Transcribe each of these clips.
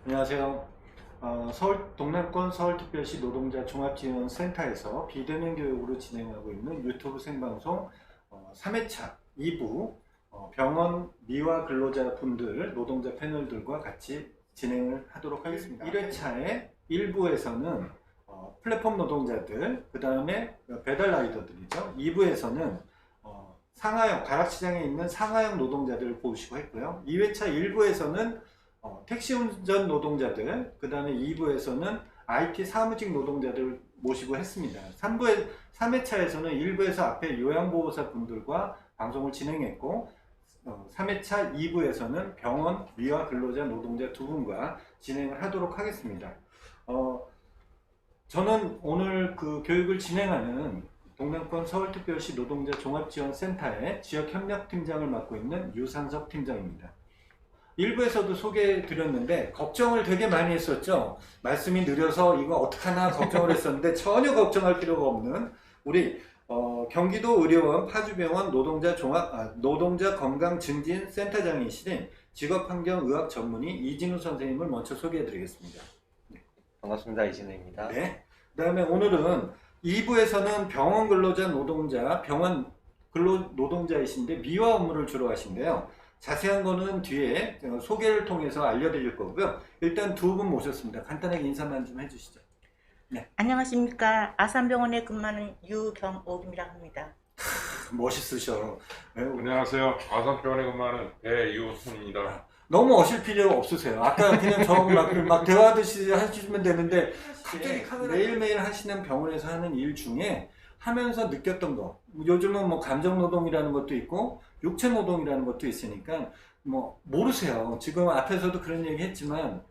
안녕하세요. 동남권 서울특별시 노동자 종합지원센터에서 비대면 교육으로 진행하고 있는 유튜브 생방송 3회차 2부 병원 미화 근로자 분들 노동자 패널들과 같이 진행을 하도록 하겠습니다. 1회차의 1부에서는 플랫폼 노동자들, 그 다음에 배달 라이더들이죠. 2부에서는 상하형, 가락시장에 있는 상하형 노동자들을 보시고 했고요. 2회차 1부에서는 택시 운전 노동자들, 그 다음에 2부에서는 IT 사무직 노동자들 모시고 했습니다. 3회차에서는 일부에서 앞에 요양보호사 분들과 방송을 진행했고, 3회차 2부에서는 병원 미화 근로자 노동자 두 분과 진행을 하도록 하겠습니다. 저는 오늘 그 교육을 진행하는 동남권 서울특별시 노동자 종합지원센터의 지역협력팀장을 맡고 있는 유상석 팀장입니다. 일부에서도 소개해 드렸는데 걱정을 되게 많이 했었죠. 말씀이 느려서 이거 어떡하나 걱정을 했었는데 전혀 걱정할 필요가 없는 우리 경기도 의료원 파주병원 노동자 건강 증진 센터장이신 직업환경의학 전문의 이진우 선생님을 먼저 소개해 드리겠습니다. 반갑습니다. 이진우입니다. 네. 그 다음에 오늘은 2부에서는 병원 근로자 노동자, 병원 근로 노동자이신데 미화 업무를 주로 하신대요. 자세한 거는 뒤에 소개를 통해서 알려드릴 거고요. 일단 두 분 모셨습니다. 간단하게 인사만 좀 해주시죠. 네. 안녕하십니까. 아산병원에 근무하는 유경옥이라고 합니다. 멋있으셔. 안녕하세요. 아산병원에 근무하는 배유순입니다. 너무 어실 필요 없으세요. 아까 그냥 저하고 막 대화하듯이 하시면 되는데 갑자기 매일매일 하시는 병원에서 하는 일 중에 하면서 느꼈던 거, 요즘은 뭐 감정노동이라는 것도 있고 육체노동이라는 것도 있으니까 뭐 모르세요. 지금 앞에서도 그런 얘기 했지만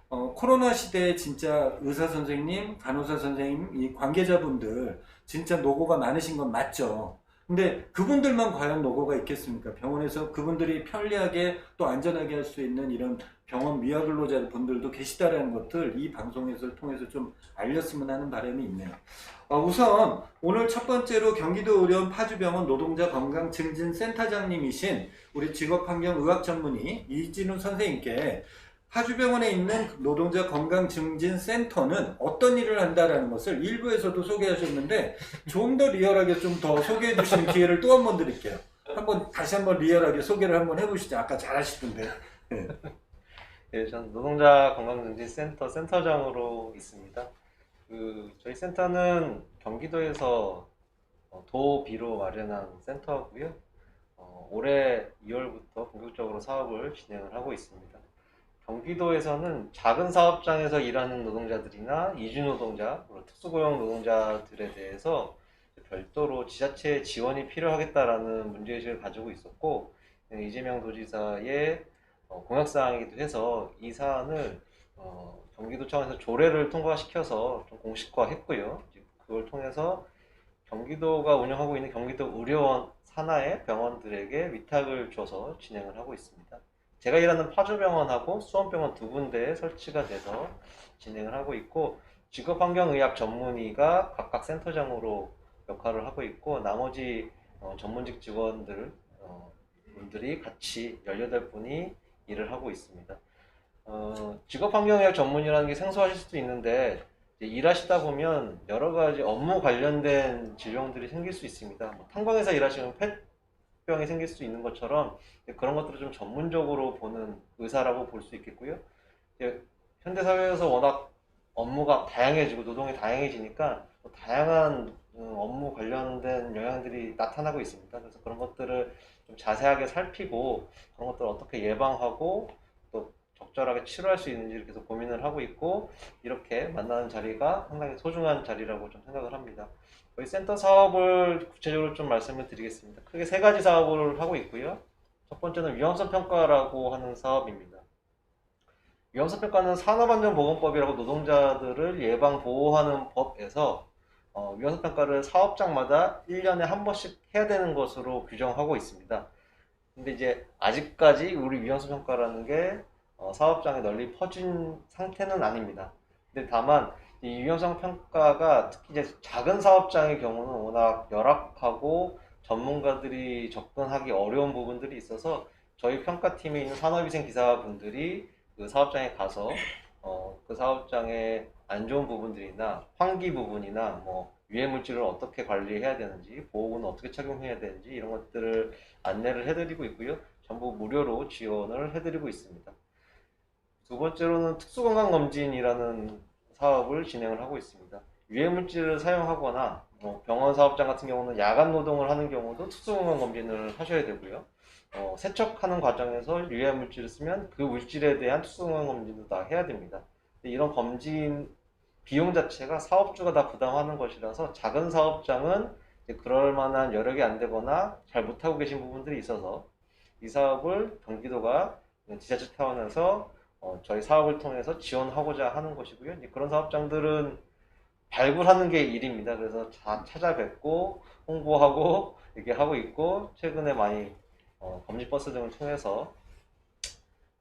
코로나 시대에 진짜 의사 선생님, 간호사 선생님, 이 관계자분들 진짜 노고가 많으신 건 맞죠. 근데 그분들만 과연 노고가 있겠습니까? 병원에서 그분들이 편리하게 또 안전하게 할 수 있는 이런 병원 미화 근로자 분들도 계시다라는 것들 이 방송에서 통해서 좀 알렸으면 하는 바람이 있네요. 우선 오늘 첫 번째로 경기도 의료원 파주병원 노동자 건강 증진 센터장님이신 우리 직업환경의학 전문의 이진우 선생님께 파주병원에 있는 노동자 건강 증진 센터는 어떤 일을 한다라는 것을 일부에서도 소개하셨는데 좀 더 리얼하게 좀 더 소개해 주시는 기회를 또 한 번 드릴게요. 다시 한번 리얼하게 소개를 한번 해보시죠. 아까 잘하시던데. 네. 네, 전 노동자 건강증진센터 센터장으로 있습니다. 저희 센터는 경기도에서 도비로 마련한 센터고요. 올해 2월부터 본격적으로 사업을 진행을 하고 있습니다. 경기도에서는 작은 사업장에서 일하는 노동자들이나 이주노동자, 특수고용 노동자들에 대해서 별도로 지자체 지원이 필요하겠다라는 문제의식을 가지고 있었고, 이재명 도지사의 공약사항이기도 해서 이 사안을 경기도 차원에서 조례를 통과시켜서 좀 공식화했고요. 그걸 통해서 경기도가 운영하고 있는 경기도 의료원 산하의 병원들에게 위탁을 줘서 진행을 하고 있습니다. 제가 일하는 파주병원하고 수원병원 두 군데에 설치가 돼서 진행을 하고 있고, 직업환경의학 전문의가 각각 센터장으로 역할을 하고 있고, 나머지 전문직 직원들 분들이 같이 18분이 일을 하고 있습니다. 직업환경의학 전문의라는 게 생소하실 수도 있는데 일하시다 보면 여러 가지 업무 관련된 질병들이 생길 수 있습니다. 탄광에서 일하시면 폐병이 생길 수 있는 것처럼 그런 것들을 좀 전문적으로 보는 의사라고 볼 수 있겠고요. 현대사회에서 워낙 업무가 다양해지고 노동이 다양해지니까 다양한 업무 관련된 영향들이 나타나고 있습니다. 그래서 그런 것들을 좀 자세하게 살피고 그런 것들을 어떻게 예방하고 또 적절하게 치료할 수 있는지를 계속 고민을 하고 있고, 이렇게 만나는 자리가 상당히 소중한 자리라고 좀 생각을 합니다. 저희 센터 사업을 구체적으로 좀 말씀을 드리겠습니다. 크게 3가지 사업을 하고 있고요. 첫 번째는 위험성 평가라고 하는 사업입니다. 위험성 평가는 산업안전보건법이라고 노동자들을 예방 보호하는 법에서 위험성 평가를 사업장마다 1년에 한 번씩 해야 되는 것으로 규정하고 있습니다. 근데 이제 아직까지 우리 위험성 평가라는 게 사업장에 널리 퍼진 상태는 아닙니다. 근데 다만 이 위험성 평가가 특히 이제 작은 사업장의 경우는 워낙 열악하고 전문가들이 접근하기 어려운 부분들이 있어서 저희 평가팀에 있는 산업위생 기사분들이 그 사업장에 가서 그 사업장의 안 좋은 부분들이나 환기 부분이나 뭐 유해 물질을 어떻게 관리해야 되는지, 보호구는 어떻게 착용해야 되는지 이런 것들을 안내를 해드리고 있고요. 전부 무료로 지원을 해드리고 있습니다. 두 번째로는 특수건강검진이라는 사업을 진행을 하고 있습니다. 유해 물질을 사용하거나 병원 사업장 같은 경우는 야간 노동을 하는 경우도 특수건강검진을 하셔야 되고요. 세척하는 과정에서 유해 물질을 쓰면 그 물질에 대한 특수건강검진도 다 해야 됩니다. 이런 검진 비용 자체가 사업주가 다 부담하는 것이라서 작은 사업장은 그럴 만한 여력이 안 되거나 잘 못하고 계신 부분들이 있어서 이 사업을 경기도가 지자체 차원에서 저희 사업을 통해서 지원하고자 하는 것이고요. 이제 그런 사업장들은 발굴하는 게 일입니다. 그래서 찾아뵙고 홍보하고 이렇게 하고 있고, 최근에 많이 검진 버스 등을 통해서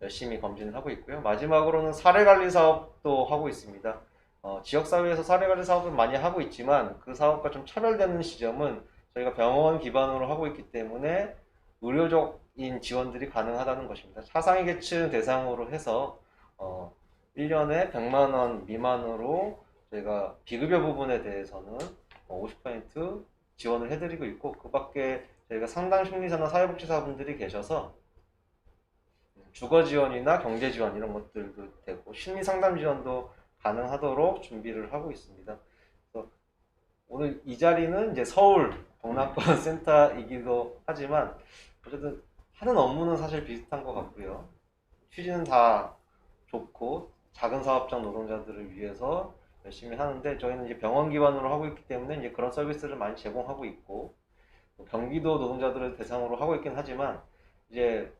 열심히 검진을 하고 있고요. 마지막으로는 사례관리 사업도 하고 있습니다. 지역사회에서 사례관리 사업을 많이 하고 있지만 그 사업과 좀 차별되는 지점은 저희가 병원 기반으로 하고 있기 때문에 의료적인 지원들이 가능하다는 것입니다. 차상위 계층 대상으로 해서 1년에 100만 원 미만으로 저희가 비급여 부분에 대해서는 50% 지원을 해드리고 있고, 그 밖에 저희가 상담 심리사나 사회복지사분들이 계셔서 주거 지원이나 경제 지원 이런 것들도 되고 심리 상담 지원도 가능하도록 준비를 하고 있습니다. 그래서 오늘 이 자리는 이제 서울 동남권 센터이기도 하지만 어쨌든 하는 업무는 사실 비슷한 것 같고요. 취지는 다 좋고 작은 사업장 노동자들을 위해서 열심히 하는데, 저희는 이제 병원 기반으로 하고 있기 때문에 이제 그런 서비스를 많이 제공하고 있고, 경기도 노동자들을 대상으로 하고 있긴 하지만 이제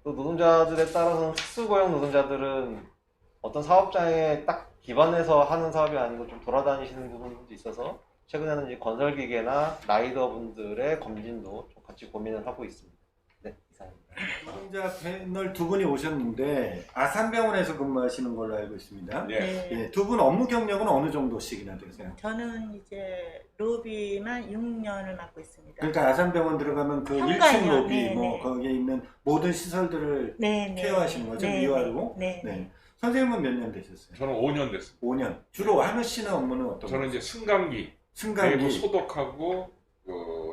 또 노동자들에 따라서는 특수고용 노동자들은 어떤 사업장에 딱 기반해서 하는 사업이 아니고 좀 돌아다니시는 부분도 있어서 최근에는 이제 건설기계나 라이더분들의 검진도 좀 같이 고민을 하고 있습니다. 네, 이상입니다. 노동자 패널 두 분이 오셨는데 아산병원에서 근무하시는 걸로 알고 있습니다. 네. 예, 두 분 업무 경력은 어느 정도씩이나 되세요? 저는 이제 로비만 6년을 맡고 있습니다. 그러니까 아산병원 들어가면 그 현관이요. 1층 로비 네, 뭐 네. 거기에 있는 모든 시설들을 네, 네. 케어하시는 거죠? 네, 미화로? 네. 네. 선생님은 몇 년 되셨어요? 저는 5년 됐습니다. 5년. 주로 하시는 업무는 어떤 저는 이제 승강기, 내부 승강기. 소독하고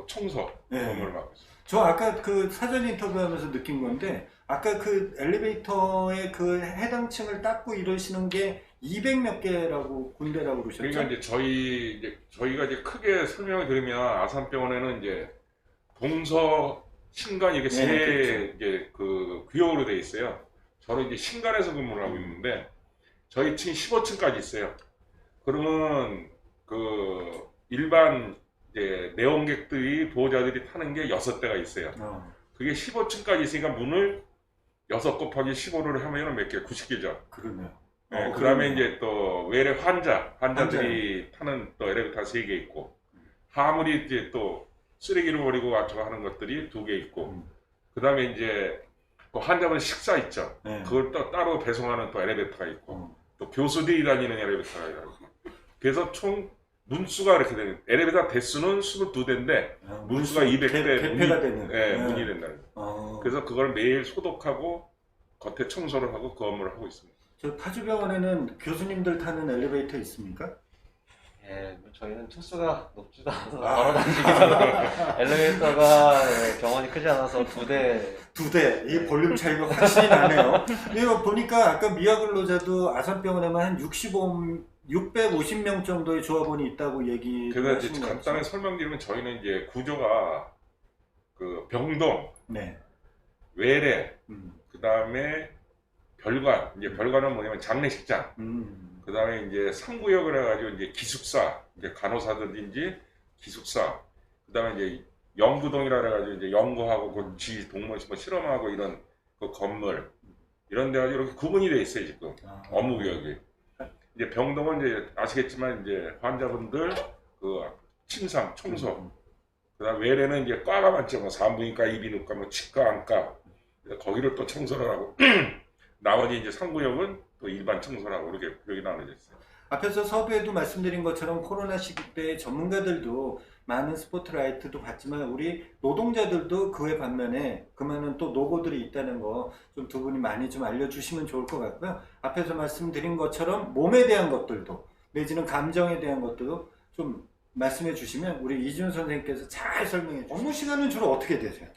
청소 네. 업무를 맡고 있습니다. 저 아까 그 사전 인터뷰하면서 느낀 건데, 아까 그 엘리베이터의 그 해당 층을 닦고 이러시는 게 200몇 개라고 군데라고 그러셨죠? 그러니까 이제 저희가 이제 크게 설명을 드리면 아산병원에는 이제 동서, 신간 이렇게 세 그렇죠. 이제 그 구역으로 돼 있어요. 저는 이제 신간에서 근무를 하고 있는데 저희 층 15층까지 있어요. 그러면 그 일반 이제 내원객들이 보호자들이 타는 게 6대가 있어요. 그게 15층까지 있으니까 문을 6 곱하기 15를 하면 몇 개? 90개죠. 그러네요. 네, 그 다음에 이제 또 외래 환자들이 타는 또 엘리베이터 3개 있고, 화물이 이제 또 쓰레기를 버리고 와서 하는 것들이 2개 있고, 그 다음에 이제 또 환자분 식사 있죠. 네. 그걸 또 따로 배송하는 또 엘리베이터가 있고, 또 교수들이 다니는 엘리베이터가 있고, 그래서 총 문수가 이렇게 되는, 엘리베이터 대수는 22대인데 문수가 200대 개폐가 되는. 네, 문이 된다는 거예요. 어. 그래서 그걸 매일 소독하고 겉에 청소를 하고 그 업무를 하고 있습니다. 저 파주병원에는 교수님들 타는 엘리베이터 있습니까? 예, 뭐 저희는 층수가 높지도 않아서 아. 걸어 다니기도 엘리베이터가 병원이 크지 않아서 2대. 2대. 이 볼륨 차이가 확실히 나네요. 이거 보니까 아까 미화근로자도 아산병원에만 한 650명 정도의 조합원이 있다고 얘기. 그래서 이제 간단하게 설명드리면 저희는 이제 구조가 그 병동, 네. 외래, 그 다음에 별관, 이제 별관은 뭐냐면 장례식장, 그 다음에 이제 3구역을 해가지고 이제 기숙사, 이제 간호사들인지 기숙사, 그 다음에 이제 연구동이라 해가지고 이제 연구하고 그 동물 뭐 실험하고 이런 그 건물, 이런 데가 이렇게 구분이 돼 있어요 지금 업무 구역이. 이제 병동은 이제 아시겠지만 이제 환자분들 그 침상, 청소, 그다음 외래는 이제 과가 많죠. 뭐 산부인과, 이비인후과, 뭐 치과, 안과, 거기를 또 청소를 하고 나머지 이제 3구역은 또 일반 청소를 하고 이렇게 구역이 나눠져 있어요. 앞에서 서두에도 말씀드린 것처럼 코로나 시기 때 전문가들도 많은 스포트라이트도 받지만 우리 노동자들도 그에 반면에 그 많은 또 노고들이 있다는 거 좀 두 분이 많이 좀 알려주시면 좋을 것 같고요. 앞에서 말씀드린 것처럼 몸에 대한 것들도 내지는 감정에 대한 것들도 좀 말씀해 주시면 우리 이준 선생님께서 잘 설명해 주세요. 업무 시간은 주로 어떻게 되세요?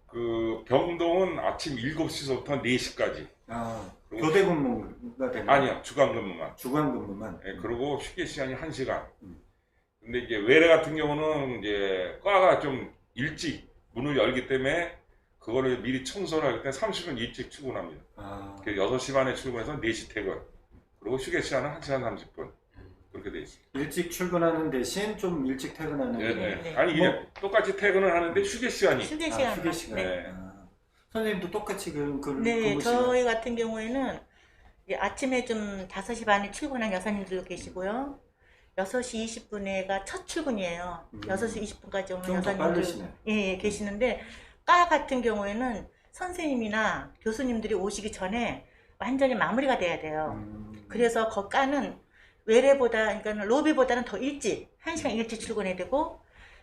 그 병동은 아침 7시부터 4시까지. 아, 그리고 교대 근무가 되나요? 아니요, 주간 근무만. 주간 근무만. 예, 그리고 휴게 시간이 1시간. 음. 근데 이제 외래 같은 경우는 이제 과가 좀 일찍 문을 열기 때문에 그거를 미리 청소를 할 때 30분 일찍 출근합니다. 아, 6시 반에 출근해서 4시 퇴근. 그리고 휴게 시간은 1시간 30분. 그렇게 돼 있어요. 일찍 출근하는 대신 좀 일찍 퇴근하는. 네, 네, 네. 네. 아니 이게 뭐- 똑같이 퇴근을 하는데 휴게 시간이 휴게 아, 시간. 휴게 시간. 네. 아, 선생님도 똑같이 그 네, 근무 시간. 저희 같은 경우에는 이제 아침에 좀 5시 반에 출근한 여사님들도 계시고요. 6시 20분에가 첫 출근이에요. 6시 20분까지 오는 좀 더 여사님들 빠르시네. 예, 계시는데 과 같은 경우에는 선생님이나 교수님들이 오시기 전에 완전히 마무리가 돼야 돼요. 그래서 그 과는 외래보다 그러니까 로비보다는 더 일찍 1시간 일찍 출근해야 되고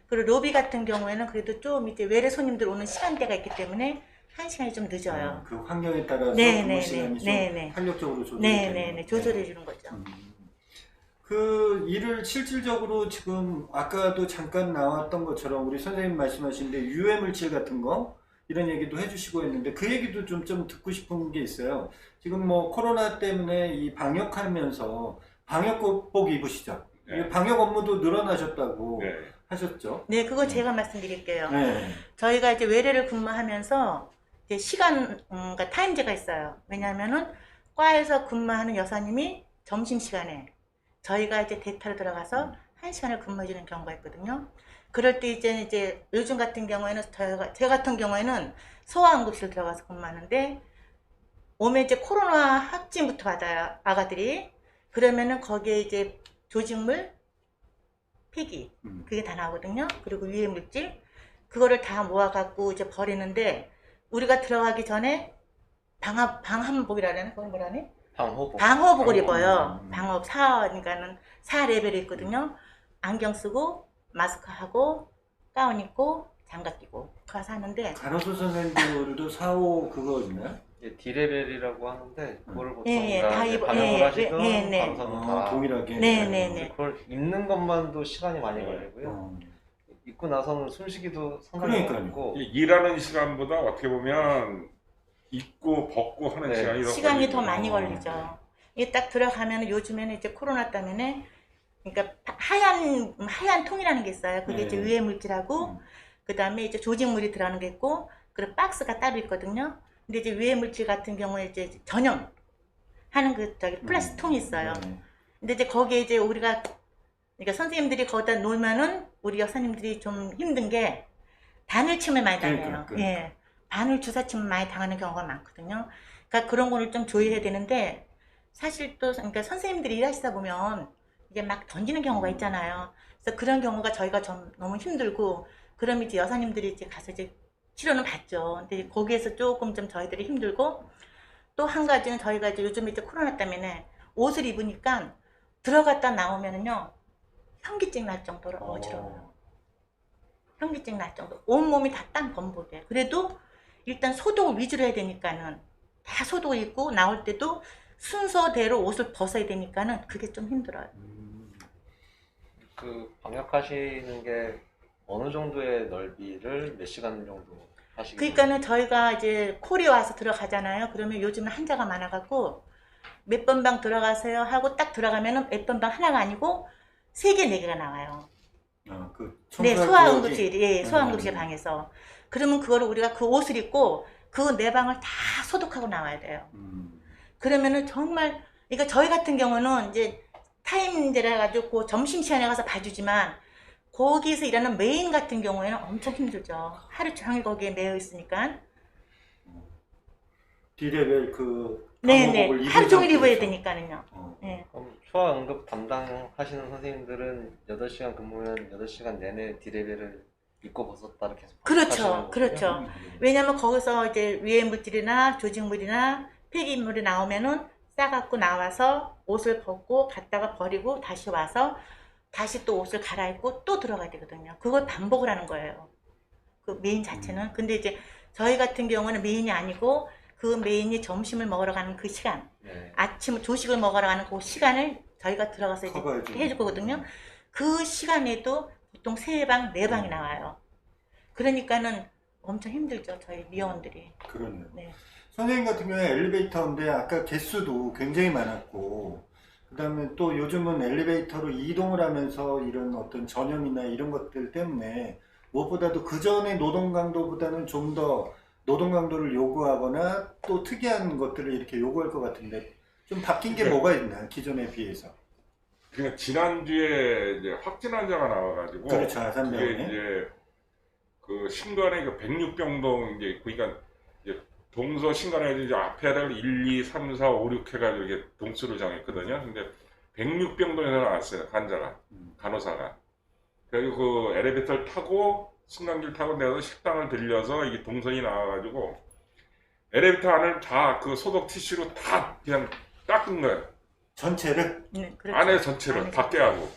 그리고 로비 같은 경우에는 그래도 좀 이제 외래 손님들 오는 시간대가 있기 때문에 1시간이 좀 늦어요. 그 환경에 따라서 네, 근무 네, 시간이 네, 좀 네, 네. 탄력적으로 조절이 네, 되는 네, 네. 조절해 주는 거죠. 그 일을 실질적으로 지금 아까도 잠깐 나왔던 것처럼 우리 선생님 말씀하신데 유해 물질 같은 거 이런 얘기도 해주시고 했는데 그 얘기도 좀 듣고 싶은 게 있어요. 지금 뭐 코로나 때문에 이 방역하면서 방역복 입으시죠? 네. 방역 업무도 늘어나셨다고 네. 하셨죠? 네, 그거 제가 말씀드릴게요. 네. 저희가 이제 외래를 근무하면서 이제 시간, 그러니까 타임제가 있어요. 왜냐하면은 과에서 근무하는 여사님이 점심시간에 저희가 이제 데이터로 들어가서 1시간을 근무해주는 경우가 있거든요. 그럴 때 이제 요즘 같은 경우에는 저 같은 경우에는 소아응급실 들어가서 근무하는데 오면 이제 코로나 확진부터 받아요, 아가들이. 그러면은 거기에 이제 조직물, 폐기, 그게 다 나오거든요. 그리고 유해물질, 그거를 다 모아갖고 이제 버리는데 우리가 들어가기 전에 방한복이라는 그건 뭐라네? 방호복. 방호복을 입어요. 방호 그러니까는 4레벨이 있거든요. 안경 쓰고 마스크 하고 가운 입고 장갑 끼고 가서 하는데 간호사 선생님들도 4호 그거 있나요? D레벨이라고 하는데 그거를 보통 예, 다 다 이제 입어- 방역을 예, 하시던 예, 네. 간호사분 다 동일하게. 네네네. 그걸 입는 것만도 시간이 많이 걸리고요. 입고 나서는 숨쉬기도 상당히 그러니까요. 어렵고 이 일하는 시간보다 어떻게 보면 입고 벗고 하는 네. 시간이 시간이 더 걸리죠. 많이 걸리죠. 이게 딱 들어가면 요즘에는 이제 코로나 때문에 그러니까 하얀 통이라는 게 있어요. 그게 네. 이제 유해 물질하고 그다음에 이제 조직물이 들어가는 게 있고 그리고 박스가 따로 있거든요. 근데 이제 유해 물질 같은 경우에 이제 전용 하는 그 저기 플라스틱 통이 있어요. 네. 근데 이제 거기에 이제 우리가 그러니까 선생님들이 거기다 놓으면은 우리 여사님들이 좀 힘든 게 바늘침을 많이 당해요. 그러니까. 예, 바늘 주사침을 많이 당하는 경우가 많거든요. 그러니까 그런 거를 좀 조율해야 되는데 사실 또 그러니까 선생님들이 일하시다 보면 이게 막 던지는 경우가 있잖아요. 그래서 그런 경우가 저희가 좀 너무 힘들고 그럼 이제 여사님들이 이제 가서 이제 치료는 받죠. 근데 거기에서 조금 좀 저희들이 힘들고 또 한 가지는 저희가 이제 요즘 이제 코로나 때문에 옷을 입으니까 들어갔다 나오면은요 현기증 날 정도로 어지러워요. 현기증 날 정도. 온몸이 다 땀 범벅이에요. 그래도 일단 소독을 위주로 해야 되니까는 다 소독을 입고 나올 때도 순서대로 옷을 벗어야 되니까는 그게 좀 힘들어요. 그 방역하시는 게 어느 정도의 넓이를 몇 시간 정도 하시는 그러니까는 저희가 이제 콜이 와서 들어가잖아요. 그러면 요즘은 환자가 많아갖고 몇 번 방 들어가세요 하고 딱 들어가면은 몇 번 방 하나가 아니고 3개, 4개가 나와요. 그 네, 청소할 소아응급실, 구역이- 예, 소아응급실 방에서. 그러면 그거를 우리가 그 옷을 입고 그 내 방을 다 소독하고 나와야 돼요. 그러면은 정말, 그러니까 저희 같은 경우는 이제 타임제라 가지고 점심시간에 가서 봐주지만 거기서 일하는 메인 같은 경우에는 엄청 힘들죠. 하루 종일 거기에 매여 있으니까. D레벨 그 네네. 방호복을 하루 종일 입은 입어야 상태에서. 되니까는요. 네. 그럼 소아응급 담당하시는 선생님들은 8시간 근무면 8시간 내내 D레벨을 입고 벗었다 이렇게 계속 그렇죠. 하시는 거군요. 그렇죠. 왜냐면 거기서 이제 유해 물질이나 조직물이나 폐기물이 나오면은 싸갖고 나와서 옷을 벗고 갔다가 버리고 다시 와서 다시 또 옷을 갈아입고 또 들어가야 되거든요. 그걸 반복을 하는 거예요. 그 메인 자체는. 근데 이제 저희 같은 경우는 메인이 아니고 그 메인이 점심을 먹으러 가는 그 시간, 네. 아침 조식을 먹으러 가는 그 시간을 저희가 들어가서 이제 커버해주는. 해줄 거거든요. 그 시간에도 보통 3방, 4방이 나와요. 그러니까는 엄청 힘들죠, 저희 미원들이. 그러네요. 네. 선생님 같은 경우에 엘리베이터인데 아까 개수도 굉장히 많았고 그다음에 또 요즘은 엘리베이터로 이동을 하면서 이런 어떤 전염이나 이런 것들 때문에 무엇보다도 그 전에 노동 강도보다는 좀 더 노동 강도를 요구하거나 또 특이한 것들을 이렇게 요구할 것 같은데 좀 바뀐 게 뭐가 있나요? 기존에 비해서. 그러니까 지난주에 이제 확진 환자가 나와가지고 그렇죠, 그게 아산병원에. 이제 그 신관의 그 106병동 이제 그러니까 이제 동서 신관에 이제 앞에를 1, 2, 3, 4, 5, 6 해가지고 이렇게 동수를 정했거든요. 근데 106병동에서 나왔어요, 환자가, 간호사가. 그리고 그 엘리베이터를 타고 승강기를 타고 내서 식당을 들려서 이게 동선이 나와가지고 엘리베이터 안을 다 그 소독 티슈로 다 그냥 닦은 거예요. 전체를. 네, 그렇죠. 안에 전체를 안에 다 깨하고.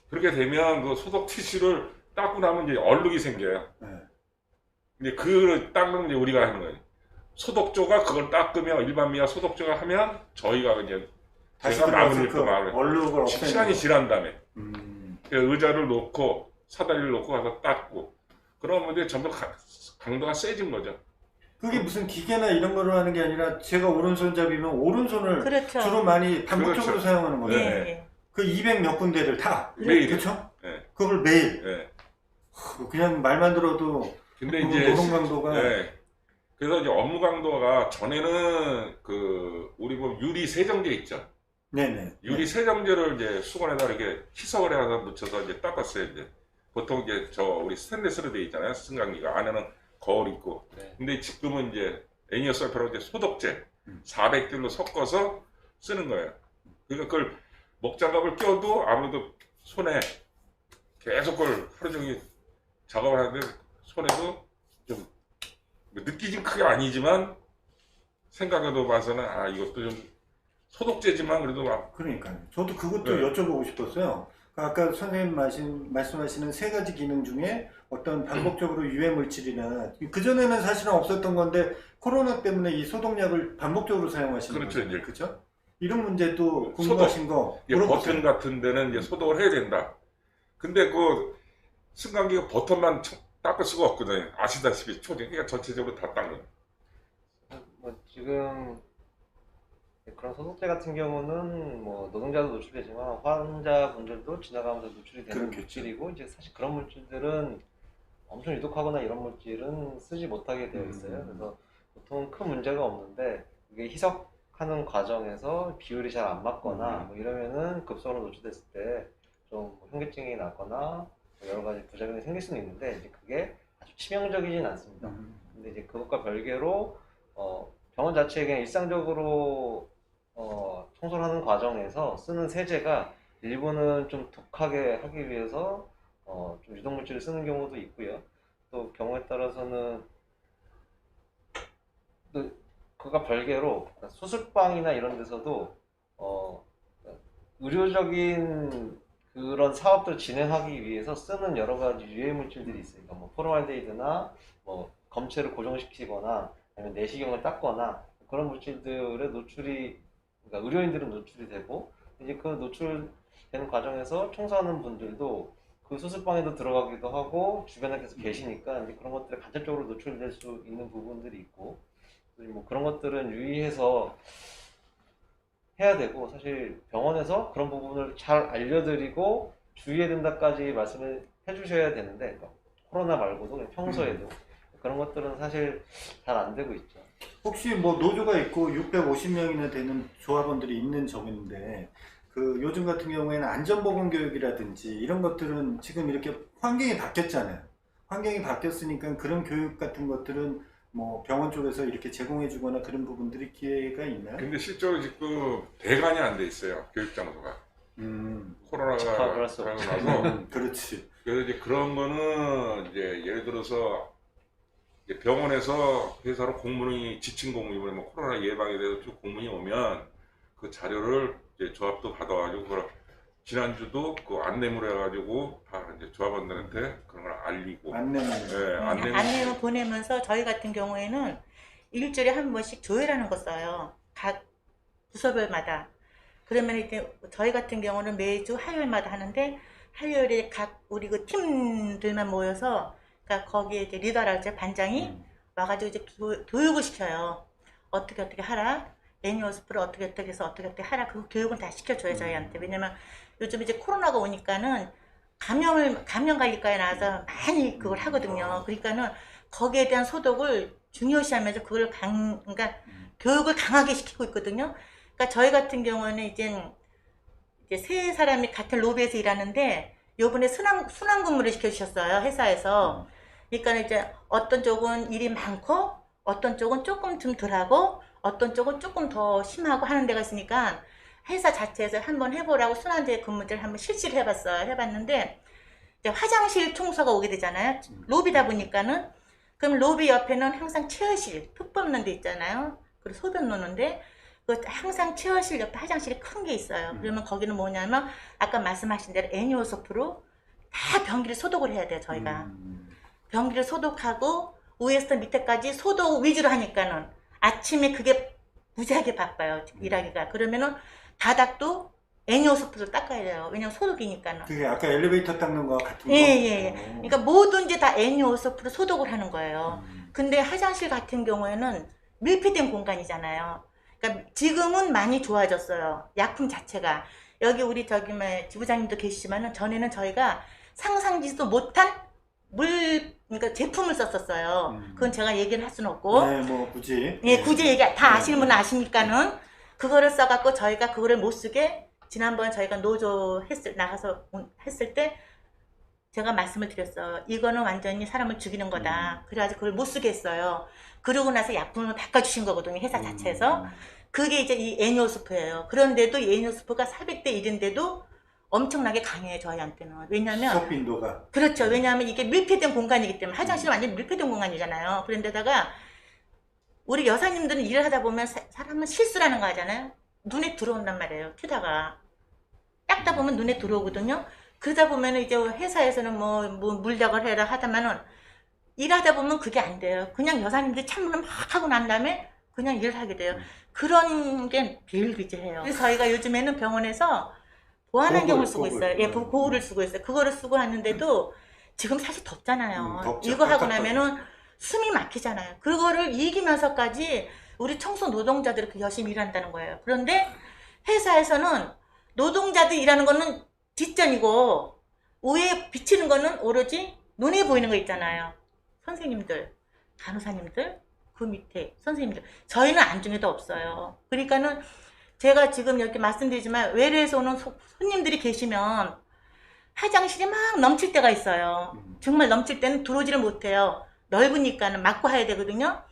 그렇게 되면 그 소독 티슈를 닦고 나면 이제 얼룩이 생겨요. 네. 이제 그 닦는 게 우리가 하는 거예요. 소독조가 그걸 닦으면 일반 미아 소독조가 하면 저희가 이제 다시 제가 들어가서 마무리를 그 또 마무리. 얼룩을 없애는 시간이 거. 지난 다음에 그 의자를 놓고 사다리를 놓고 가서 닦고 그러면 이제 점점 강도가 세진 거죠. 그게 무슨 기계나 이런 거로 하는 게 아니라 제가 오른손잡이면 오른손을 그렇죠. 주로 많이 반복적으로 그렇죠. 사용하는 거예요. 예, 네. 예. 그 200 몇 군데를 다. 매일. 그렇죠? 네. 그걸 매일. 네. 그냥 말만 들어도 근데 그 이제 노동 강도가 네. 그래서 이제 업무 강도가 전에는 그 우리 뭐 유리 세정제 있죠. 네네. 유리 세정제를 이제 수건에다 이렇게 희석을 해서 묻혀서 이제 닦았어요. 이제 보통 이제 저 우리 스테인리스로 돼 있잖아요. 승강기가 안에는 거울 있고. 네. 근데 지금은 이제 애니어설페로 이제 소독제 음. 400딜로 섞어서 쓰는 거예요. 그러니까 그걸 목장갑을 껴도 아무래도 손에 계속 그걸 하루 종일 작업을 하는데 손에도 좀 느끼진 크게 아니지만 생각해도 봐서는 아 이것도 좀 소독제지만 그래도 막 그러니까요. 저도 그것도 네. 여쭤보고 싶었어요. 아까 선생님 말씀하시는 3가지 기능 중에 어떤 반복적으로 유해 물질이나 그전에는 사실은 없었던 건데 코로나 때문에 이 소독약을 반복적으로 사용하시는 그렇죠, 거잖아요. 이제. 그렇죠? 이런 문제도 소독. 궁금하신 거 이게 버튼 물어보세요. 같은 데는 이제 소독을 해야 된다. 근데 그 승강기가 버튼만 닦을 수가 없거든요. 아시다시피 초딩 그러니까 전체적으로 다 닦는. 뭐 지금 그런 소독제 같은 경우는 뭐 노동자도 노출되지만 환자분들도 지나가면서 노출이 되는 그렇겠죠. 물질이고 이제 사실 그런 물질들은 엄청 유독하거나 이런 물질은 쓰지 못하게 되어 있어요. 그래서 보통 큰 문제가 없는데 이게 희석하는 과정에서 비율이 잘 안 맞거나 뭐 이러면은 급성으로 노출됐을 때 좀 현기증이 나거나 뭐 여러 가지 부작용이 생길 수는 있는데 이제 그게 아주 치명적이진 않습니다. 근데 이제 그것과 별개로 병원 자체에 그냥 일상적으로 청소를 하는 과정에서 쓰는 세제가 일부는 좀 독하게 하기 위해서 좀 유독물질을 쓰는 경우도 있고요. 또 경우에 따라서는 또 그가 별개로 수술방이나 이런 데서도 의료적인 그런 사업들을 진행하기 위해서 쓰는 여러 가지 유해 물질들이 있으니까 뭐 포르말데히드나 뭐 검체를 고정시키거나 아니면 내시경을 닦거나 그런 물질들의 노출이 그러니까 의료인들은 노출이 되고 이제 그 노출되는 과정에서 청소하는 분들도 그 수술방에도 들어가기도 하고 주변에 계속 계시니까 이제 그런 것들에 간접적으로 노출될 수 있는 부분들이 있고 뭐 그런 것들은 유의해서 해야 되고 사실 병원에서 그런 부분을 잘 알려드리고 주의해야 된다까지 말씀을 해주셔야 되는데 코로나 말고도 그냥 평소에도 그런 것들은 사실 잘 안 되고 있죠. 혹시 뭐 노조가 있고 650명이나 되는 조합원들이 있는 점인데 그 요즘 같은 경우에는 안전보건교육이라든지 이런 것들은 지금 이렇게 환경이 바뀌었잖아요. 환경이 바뀌었으니까 그런 교육 같은 것들은 뭐 병원 쪽에서 이렇게 제공해 주거나 그런 부분들이 기회가 있나요? 근데 실제로 지금 대관이 안 돼 있어요. 교육 장소가. 코로나가 집합을 할수 하고 없죠. 나서 그렇지. 그래서 이제 그런 거는 이제 예를 들어서 이제 병원에서 회사로 공문이 지침 공문이 뭐 코로나 예방에 대해서 쭉 공문이 오면 그 자료를 이제 조합도 받아가지고 그걸 지난주도 그 안내물 해가지고 다 이제 조합원들한테 그런 걸 알리고 안내문. 예, 안내문 보내면서 저희 같은 경우에는 일주일에 한 번씩 조회라는 거 써요. 각 부서별마다. 그러면 이제 저희 같은 경우는 매주 화요일마다 하는데 화요일에 각 우리 그 팀들만 모여서 그러니까 거기에 이제 리더랄지 반장이 와가지고 이제 교육을 시켜요. 어떻게 하라. 애니어스프를 어떻게 해서 어떻게 하라. 그 교육은 다 시켜줘요 저희한테. 왜냐면 요즘 이제 코로나가 오니까는 감염 관리과에 나와서 많이 그걸 하거든요. 그러니까는 거기에 대한 소독을 중요시하면서 그걸 그러니까 교육을 강하게 시키고 있거든요. 그러니까 저희 같은 경우는 이제 세 사람이 같은 로비에서 일하는데 요번에 순환 근무를 시켜주셨어요 회사에서. 그러니까 이제 어떤 쪽은 일이 많고 어떤 쪽은 조금 좀 덜하고 어떤 쪽은 조금 더 심하고 하는 데가 있으니까 회사 자체에서 한번 해보라고 순환제 근무제를 한번 실시를 해봤어요. 해봤는데 이제 화장실 청소가 오게 되잖아요. 로비다 보니까는. 그럼 로비 옆에는 항상 체어실, 톱 뽑는 데 있잖아요. 그리고 소변 놓는데 그 항상 체어실 옆에 화장실이 큰 게 있어요. 그러면 거기는 뭐냐면 아까 말씀하신 대로 애니오소프로 다 변기를 소독을 해야 돼요. 저희가 변기를 소독하고 위에서 밑에까지 소독 위주로 하니까는 아침에 그게 무지하게 바빠요. 일하기가. 그러면은 바닥도 애니오소프로 닦아야 돼요. 왜냐면 소독이니까는. 그게 아까 엘리베이터 닦는 거 같은 거? 예. 그러니까 뭐든지 다 애니오소프로 소독을 하는 거예요. 근데 화장실 같은 경우에는 밀폐된 공간이잖아요. 그러니까 지금은 많이 좋아졌어요. 약품 자체가. 여기 우리 저기 지부장님도 계시지만은 전에는 저희가 상상지도 못한 그러니까 제품을 썼었어요. 그건 제가 얘기를 할 수는 없고. 네, 뭐 굳이. 예, 굳이 얘기 다 아시는 분은 아시니까는 그거를 써갖고 저희가 그거를 못 쓰게 지난번 저희가 노조 나가서 했을 때 제가 말씀을 드렸어요. 이거는 완전히 사람을 죽이는 거다. 그래가지고 그걸 못 쓰게 했어요. 그러고 나서 약품을 바꿔주신 거거든요. 회사 자체에서. 그게 이제 이 애니오스프예요. 그런데도 이 애니오스프가 400대 1인데도 엄청나게 강해요. 저희한테는. 왜냐면 수업 빈도가. 그렇죠. 왜냐하면 이게 밀폐된 공간이기 때문에 화장실은 완전히 밀폐된 공간이잖아요. 그런데다가 우리 여사님들은 일을 하다 보면 사람은 실수라는 거 하잖아요. 눈에 들어온단 말이에요. 튀다가 닦다 보면 눈에 들어오거든요. 그러다 보면 이제 회사에서는 뭐 물약을 해라 하다마는 일하다 보면 그게 안 돼요. 그냥 여사님들이 찬물을 막 하고 난 다음에 그냥 일을 하게 돼요. 그런 게 비일비재해요. 그래서 저희가 요즘에는 병원에서 보안환경을 쓰고 있어요. 예, 고글을 쓰고 있어요. 그거를 쓰고 하는데도 지금 사실 덥잖아요. 덥죠. 이거 하고 나면은 숨이 막히잖아요. 그거를 이기면서까지 우리 청소 노동자들이 그렇게 열심히 일한다는 거예요. 그런데 회사에서는 노동자들 일하는 거는 뒷전이고 위에 비치는 거는 오로지 눈에 보이는 거 있잖아요. 선생님들, 간호사님들, 그 밑에 선생님들. 저희는 안중에도 없어요. 그러니까는 제가 지금 이렇게 말씀드리지만 외래에서 오는 손님들이 계시면 화장실이 막 넘칠 때가 있어요. 정말 넘칠 때는 들어오지를 못해요. 넓으니까는 막고 해야 되거든요.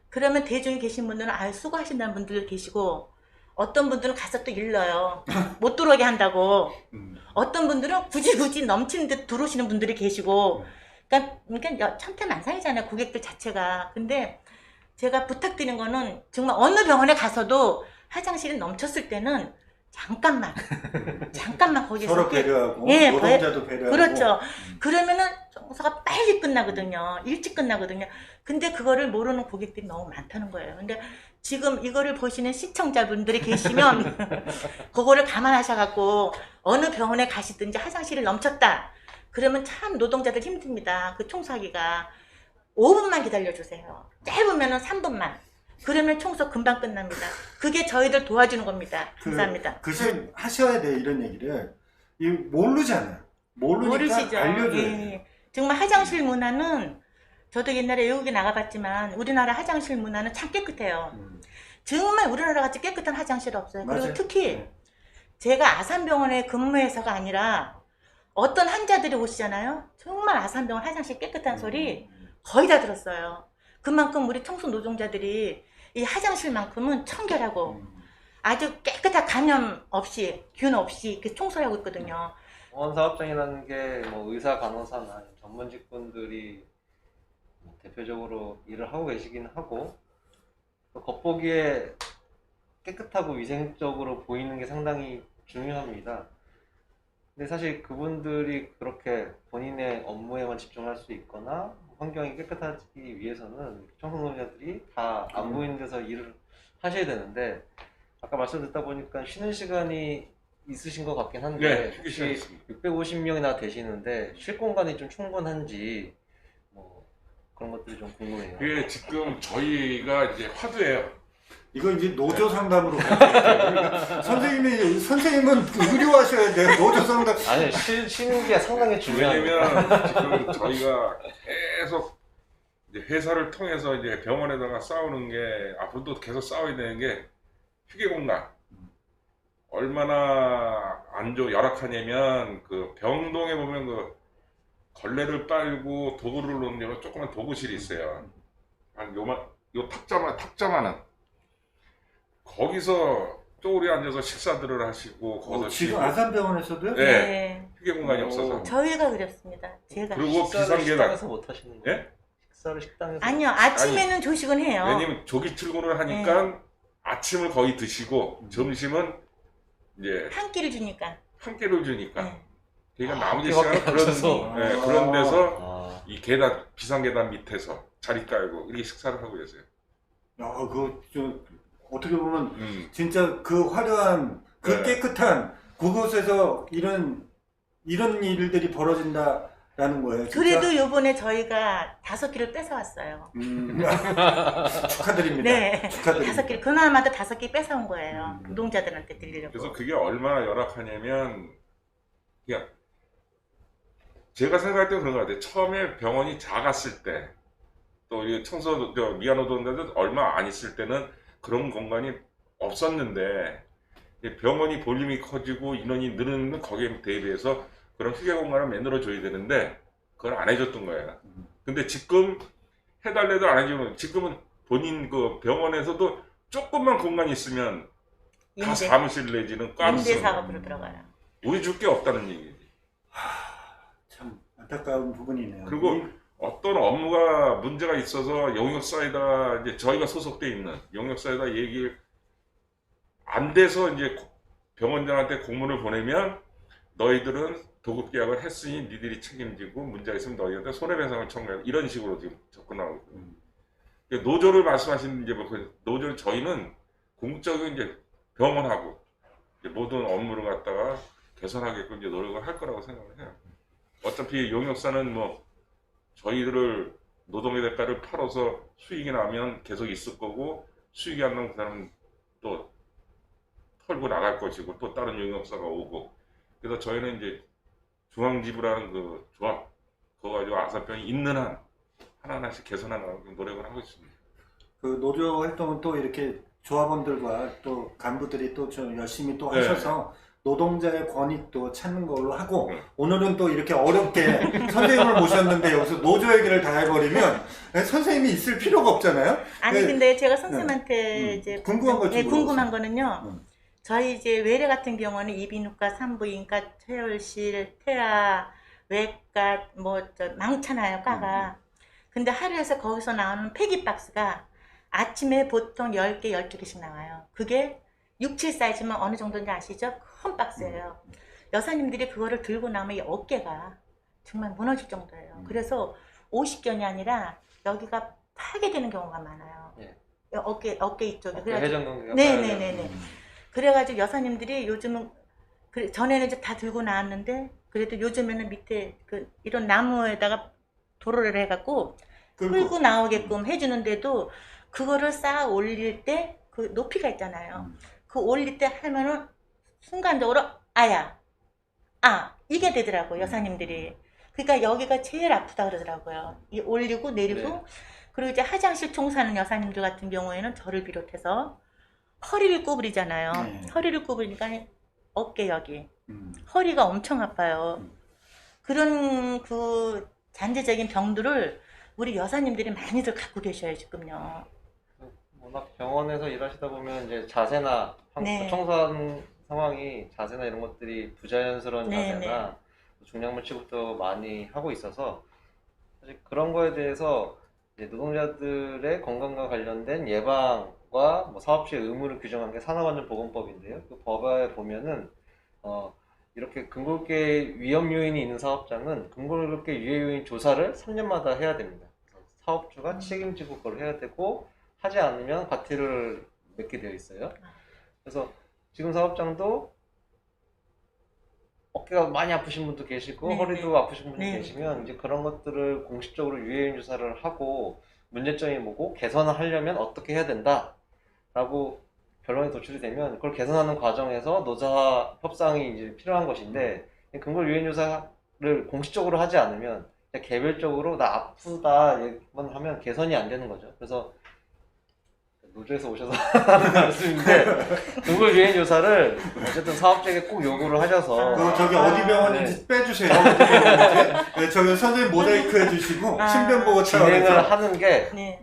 그러면 대중에 계신 분들은 수고하신다는 분들 계시고 어떤 분들은 가서 또 일러요. 못 들어오게 한다고. 어떤 분들은 굳이 넘치는 데 들어오시는 분들이 계시고 그러니까 천태만상이잖아요. 고객들 자체가. 근데 제가 부탁드리는 거는 정말 어느 병원에 가서도 화장실이 넘쳤을 때는 잠깐만 거기서 서로 배려하고 예, 노동자도 배려하고. 그렇죠. 그러면은 청소가 빨리 끝나거든요. 일찍 끝나거든요. 근데 그거를 모르는 고객들이 너무 많다는 거예요. 근데 지금 이거를 보시는 시청자분들이 계시면 그거를 감안하셔갖고 어느 병원에 가시든지 화장실이 넘쳤다. 그러면 참 노동자들 힘듭니다. 그 청소하기가 5분만 기다려주세요. 짧으면은 3분만. 그러면 청소 금방 끝납니다. 그게 저희들 도와주는 겁니다. 감사합니다. 하셔야 돼 이런 얘기를. 모르잖아요. 모르니까 모르시죠? 알려줘야 예. 돼요. 정말 화장실 문화는 저도 옛날에 외국에 나가봤지만 우리나라 화장실 문화는 참 깨끗해요. 정말 우리나라 같이 깨끗한 화장실 없어요. 그리고 맞아요. 특히 네. 제가 아산병원에 근무해서가 아니라 어떤 환자들이 오시잖아요. 정말 아산병원 화장실 깨끗한 소리 거의 다 들었어요. 그만큼 우리 청소 노동자들이 이 화장실만큼은 청결하고 아주 깨끗한 감염 없이 균 없이 이렇게 청소를 하고 있거든요. 병원 사업장이라는 게 뭐 의사, 간호사나 전문 직군들이 대표적으로 일을 하고 계시긴 하고 또 겉보기에 깨끗하고 위생적으로 보이는 게 상당히 중요합니다. 근데 사실 그분들이 그렇게 본인의 업무에만 집중할 수 있거나 환경이 깨끗하기 위해서는 청소년들이 다 안 보이는 데서 일을 하셔야 되는데 아까 말씀 듣다 보니까 쉬는 시간이 있으신 것 같긴 한데 네, 휴게 시간 혹시 있습니다. 650명이나 되시는데 쉴 공간이 좀 충분한지 뭐 그런 것들이 좀 궁금해요. 그게 지금 저희가 이제 화두예요. 이거 이제 노조 상담으로 그러니까 선생님은 의료하셔야 돼요. 노조 상담. 아니 쉬는 게 상당히 중요해요. 왜냐면 지금 저희가 계속 이제 회사를 통해서 이제 병원에다가 싸우는 게 앞으로도 계속 싸워야 되는 게 휴게 공간. 얼마나 열악하냐면 그 병동에 보면 그 걸레를 빨고 도구를 놓는 조그만 도구실이 있어요. 한 요 탁자만은 거기서 쪼그리 앉아서 식사들을 하시고 거기서 지금 쉬고. 아산병원에서도요? 네. 휴게 공간이 없어서. 저희가 그랬습니다. 제가. 그리고 식사를 비상계단. 식당에서 못 하시는 거예요? 예? 식사를 식당에서 아니요, 아침에는 조식은 해요. 왜냐면 조기 출근을 하니까 아침을 거의 드시고 점심은 이제 한 끼를 주니까. 한 끼를 주니까. 네. 그러니까 나머지 그거밖에 시간은 없어서. 그런 데서 아, 이 계단 비상계단 밑에서 자리 깔고 이렇게 식사를 하고 계세요. 야, 저 어떻게 보면 진짜 그 화려한 그 네. 깨끗한 그곳에서 이런 일들이 벌어진다라는 거예요. 진짜? 그래도 요번에 저희가 5끼를 뺏어왔어요. 축하드립니다. 네. 축하드립니다. 5끼, 그날마다 5끼 뺏어온 거예요. 노동자들한테 드리려고. 그래서 그게 얼마나 열악하냐면 그냥 제가 생각할 때 그런 것 같아요. 처음에 병원이 작았을 때 또 이 미아노동자들 얼마 안 있을 때는 그런 공간이 없었는데 병원이 볼륨이 커지고 인원이 늘는 거기에 대비해서 그런 휴게 공간을 만들어줘야 되는데 그걸 안 해줬던 거예요. 근데 지금 해달래도 안 해주면 지금은 본인 그 병원에서도 조금만 공간이 있으면 다 임대, 사무실 내지는 꽉 임대 쓰는 사업으로 들어가요. 우리 줄 게 없다는 얘기지. 참 안타까운 부분이네요. 그리고 어떤 업무가 문제가 있어서 용역사에다 이제 저희가 소속돼 있는 용역사에다 얘기를 안 돼서 이제 병원장한테 공문을 보내면 너희들은 도급 계약을 했으니 니들이 책임지고 문제가 있으면 너희한테 손해배상을 청구해 이런 식으로 지금 접근하고 있거든요. 노조를 말씀하시는 이제 그 노조를 저희는 궁극적인 이제 병원하고 이제 모든 업무를 갖다가 개선하게끔 이제 노력을 할 거라고 생각을 해요. 어차피 용역사는 뭐 저희들을 노동의 대가를 팔아서 수익이 나면 계속 있을 거고 수익이 안 나면 그 사람은 또 털고 나갈 것이고 또 다른 용역사가 오고 그래서 저희는 이제 중앙지부라는 그 조합 그거 가지고 아산병이 있는 한 하나하나씩 개선하려고 노력을 하고 있습니다. 그 노조 활동은 또 이렇게 조합원들과 또 간부들이 또 좀 열심히 또 하셔서 노동자의 권익도 찾는 걸로 하고 오늘은 또 이렇게 어렵게 선생님을 모셨는데 여기서 노조 얘기를 다 해버리면 선생님이 있을 필요가 없잖아요. 아니 네. 근데 제가 선생님한테 이제 궁금한 거 네, 좀 궁금한 물어보세요. 거는요. 저희 이제 외래 같은 경우는 이비인후과, 산부인과, 퇴원실, 태아, 외과 뭐 많잖아요, 과가. 근데 하루에서 거기서 나오는 폐기 박스가 아침에 보통 10개, 12개씩 나와요. 그게 6, 7 사이즈면 어느 정도인지 아시죠? 큰 박스예요. 여사님들이 그거를 들고 나면 이 어깨가 정말 무너질 정도예요. 그래서 50견이 아니라 여기가 파괴되는 경우가 많아요. 예. 어깨 이쪽에. 회전근개가 네네네네. 그래가지고 여사님들이 요즘은 전에는 이제 다 들고 나왔는데 그래도 요즘에는 밑에 이런 나무에다가 도로를 해갖고 끌고 나오게끔 해주는데도 그거를 쌓아 올릴 때 그 높이가 있잖아요. 그 올릴 때 하면은 순간적으로 이게 되더라고요, 여사님들이. 그러니까 여기가 제일 아프다 그러더라고요. 이 올리고 내리고. 네. 그리고 이제 하장실 총사하는 여사님들 같은 경우에는 저를 비롯해서 허리를 구부리잖아요. 네. 허리를 구부리니까 어깨 여기. 허리가 엄청 아파요. 그런 그 잔재적인 병들을 우리 여사님들이 많이들 갖고 계셔요, 지금요. 워낙 병원에서 일하시다 보면 이제 자세나 네. 청소하는 상황이 자세나 이런 것들이 부자연스러운 네, 자세나 중량물 취급도 많이 하고 있어서 사실 그런 거에 대해서 이제 노동자들의 건강과 관련된 예방과 뭐 사업주의 의무를 규정한 게 산업안전보건법인데요. 그 법에 보면은 이렇게 근골계 위험 요인이 있는 사업장은 근골계 위험 요인 조사를 3년마다 해야 됩니다. 사업주가 책임지고 그걸 해야 되고 하지 않으면 과태료를 맺게 되어 있어요. 그래서 지금 사업장도 어깨가 많이 아프신 분도 계시고 네, 허리도 네. 아프신 분도 네. 계시면 이제 그런 것들을 공식적으로 유해인 조사를 하고 문제점이 뭐고 개선을 하려면 어떻게 해야 된다라고 결론이 도출이 되면 그걸 개선하는 과정에서 노사 협상이 이제 필요한 것인데 근골 유해인 조사를 공식적으로 하지 않으면 그냥 개별적으로 나 아프다 얘기만 하면 개선이 안 되는 거죠. 그래서 노조에서 오셔서 하는 말씀인데 근골 유해인 조사를 어쨌든 사업자에게 꼭 요구를 하셔서 그 저기 어디 병원인지 빼주세요. 어디 병원인지. 네, 저기 선생님 모자이크 해주시고 신변보호 진행을 차원에서. 하는 게 네.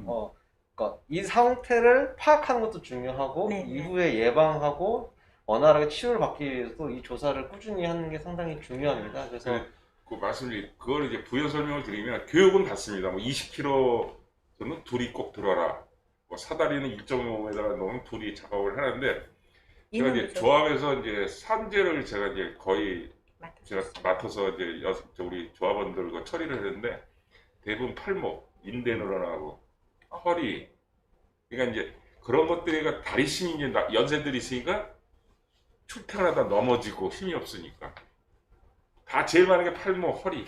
그러니까 이 상태를 파악하는 것도 중요하고 네, 네. 이후에 예방하고 원활하게 치료를 받기 위해서도 이 조사를 꾸준히 하는 게 상당히 중요합니다. 그래서 그 말씀드린 그걸 이제 부연 설명을 드리면 교육은 받습니다. 뭐 20kg는 둘이 꼭 들어라. 뭐 사다리는 2.5m 넘으면 둘이 작업을 하는데 제가 이제 조합에서 이제 산재를 제가 이제 거의 제가 맡아서 이제 우리 조합원들과 처리를 했는데 대부분 팔목, 인대 늘어나고 허리, 그러니까 이제 그런 것들이 다리 힘이 이제 연세들이 있으니까 출퇴근하다 넘어지고 힘이 없으니까 다 제일 많은 게 팔목, 허리,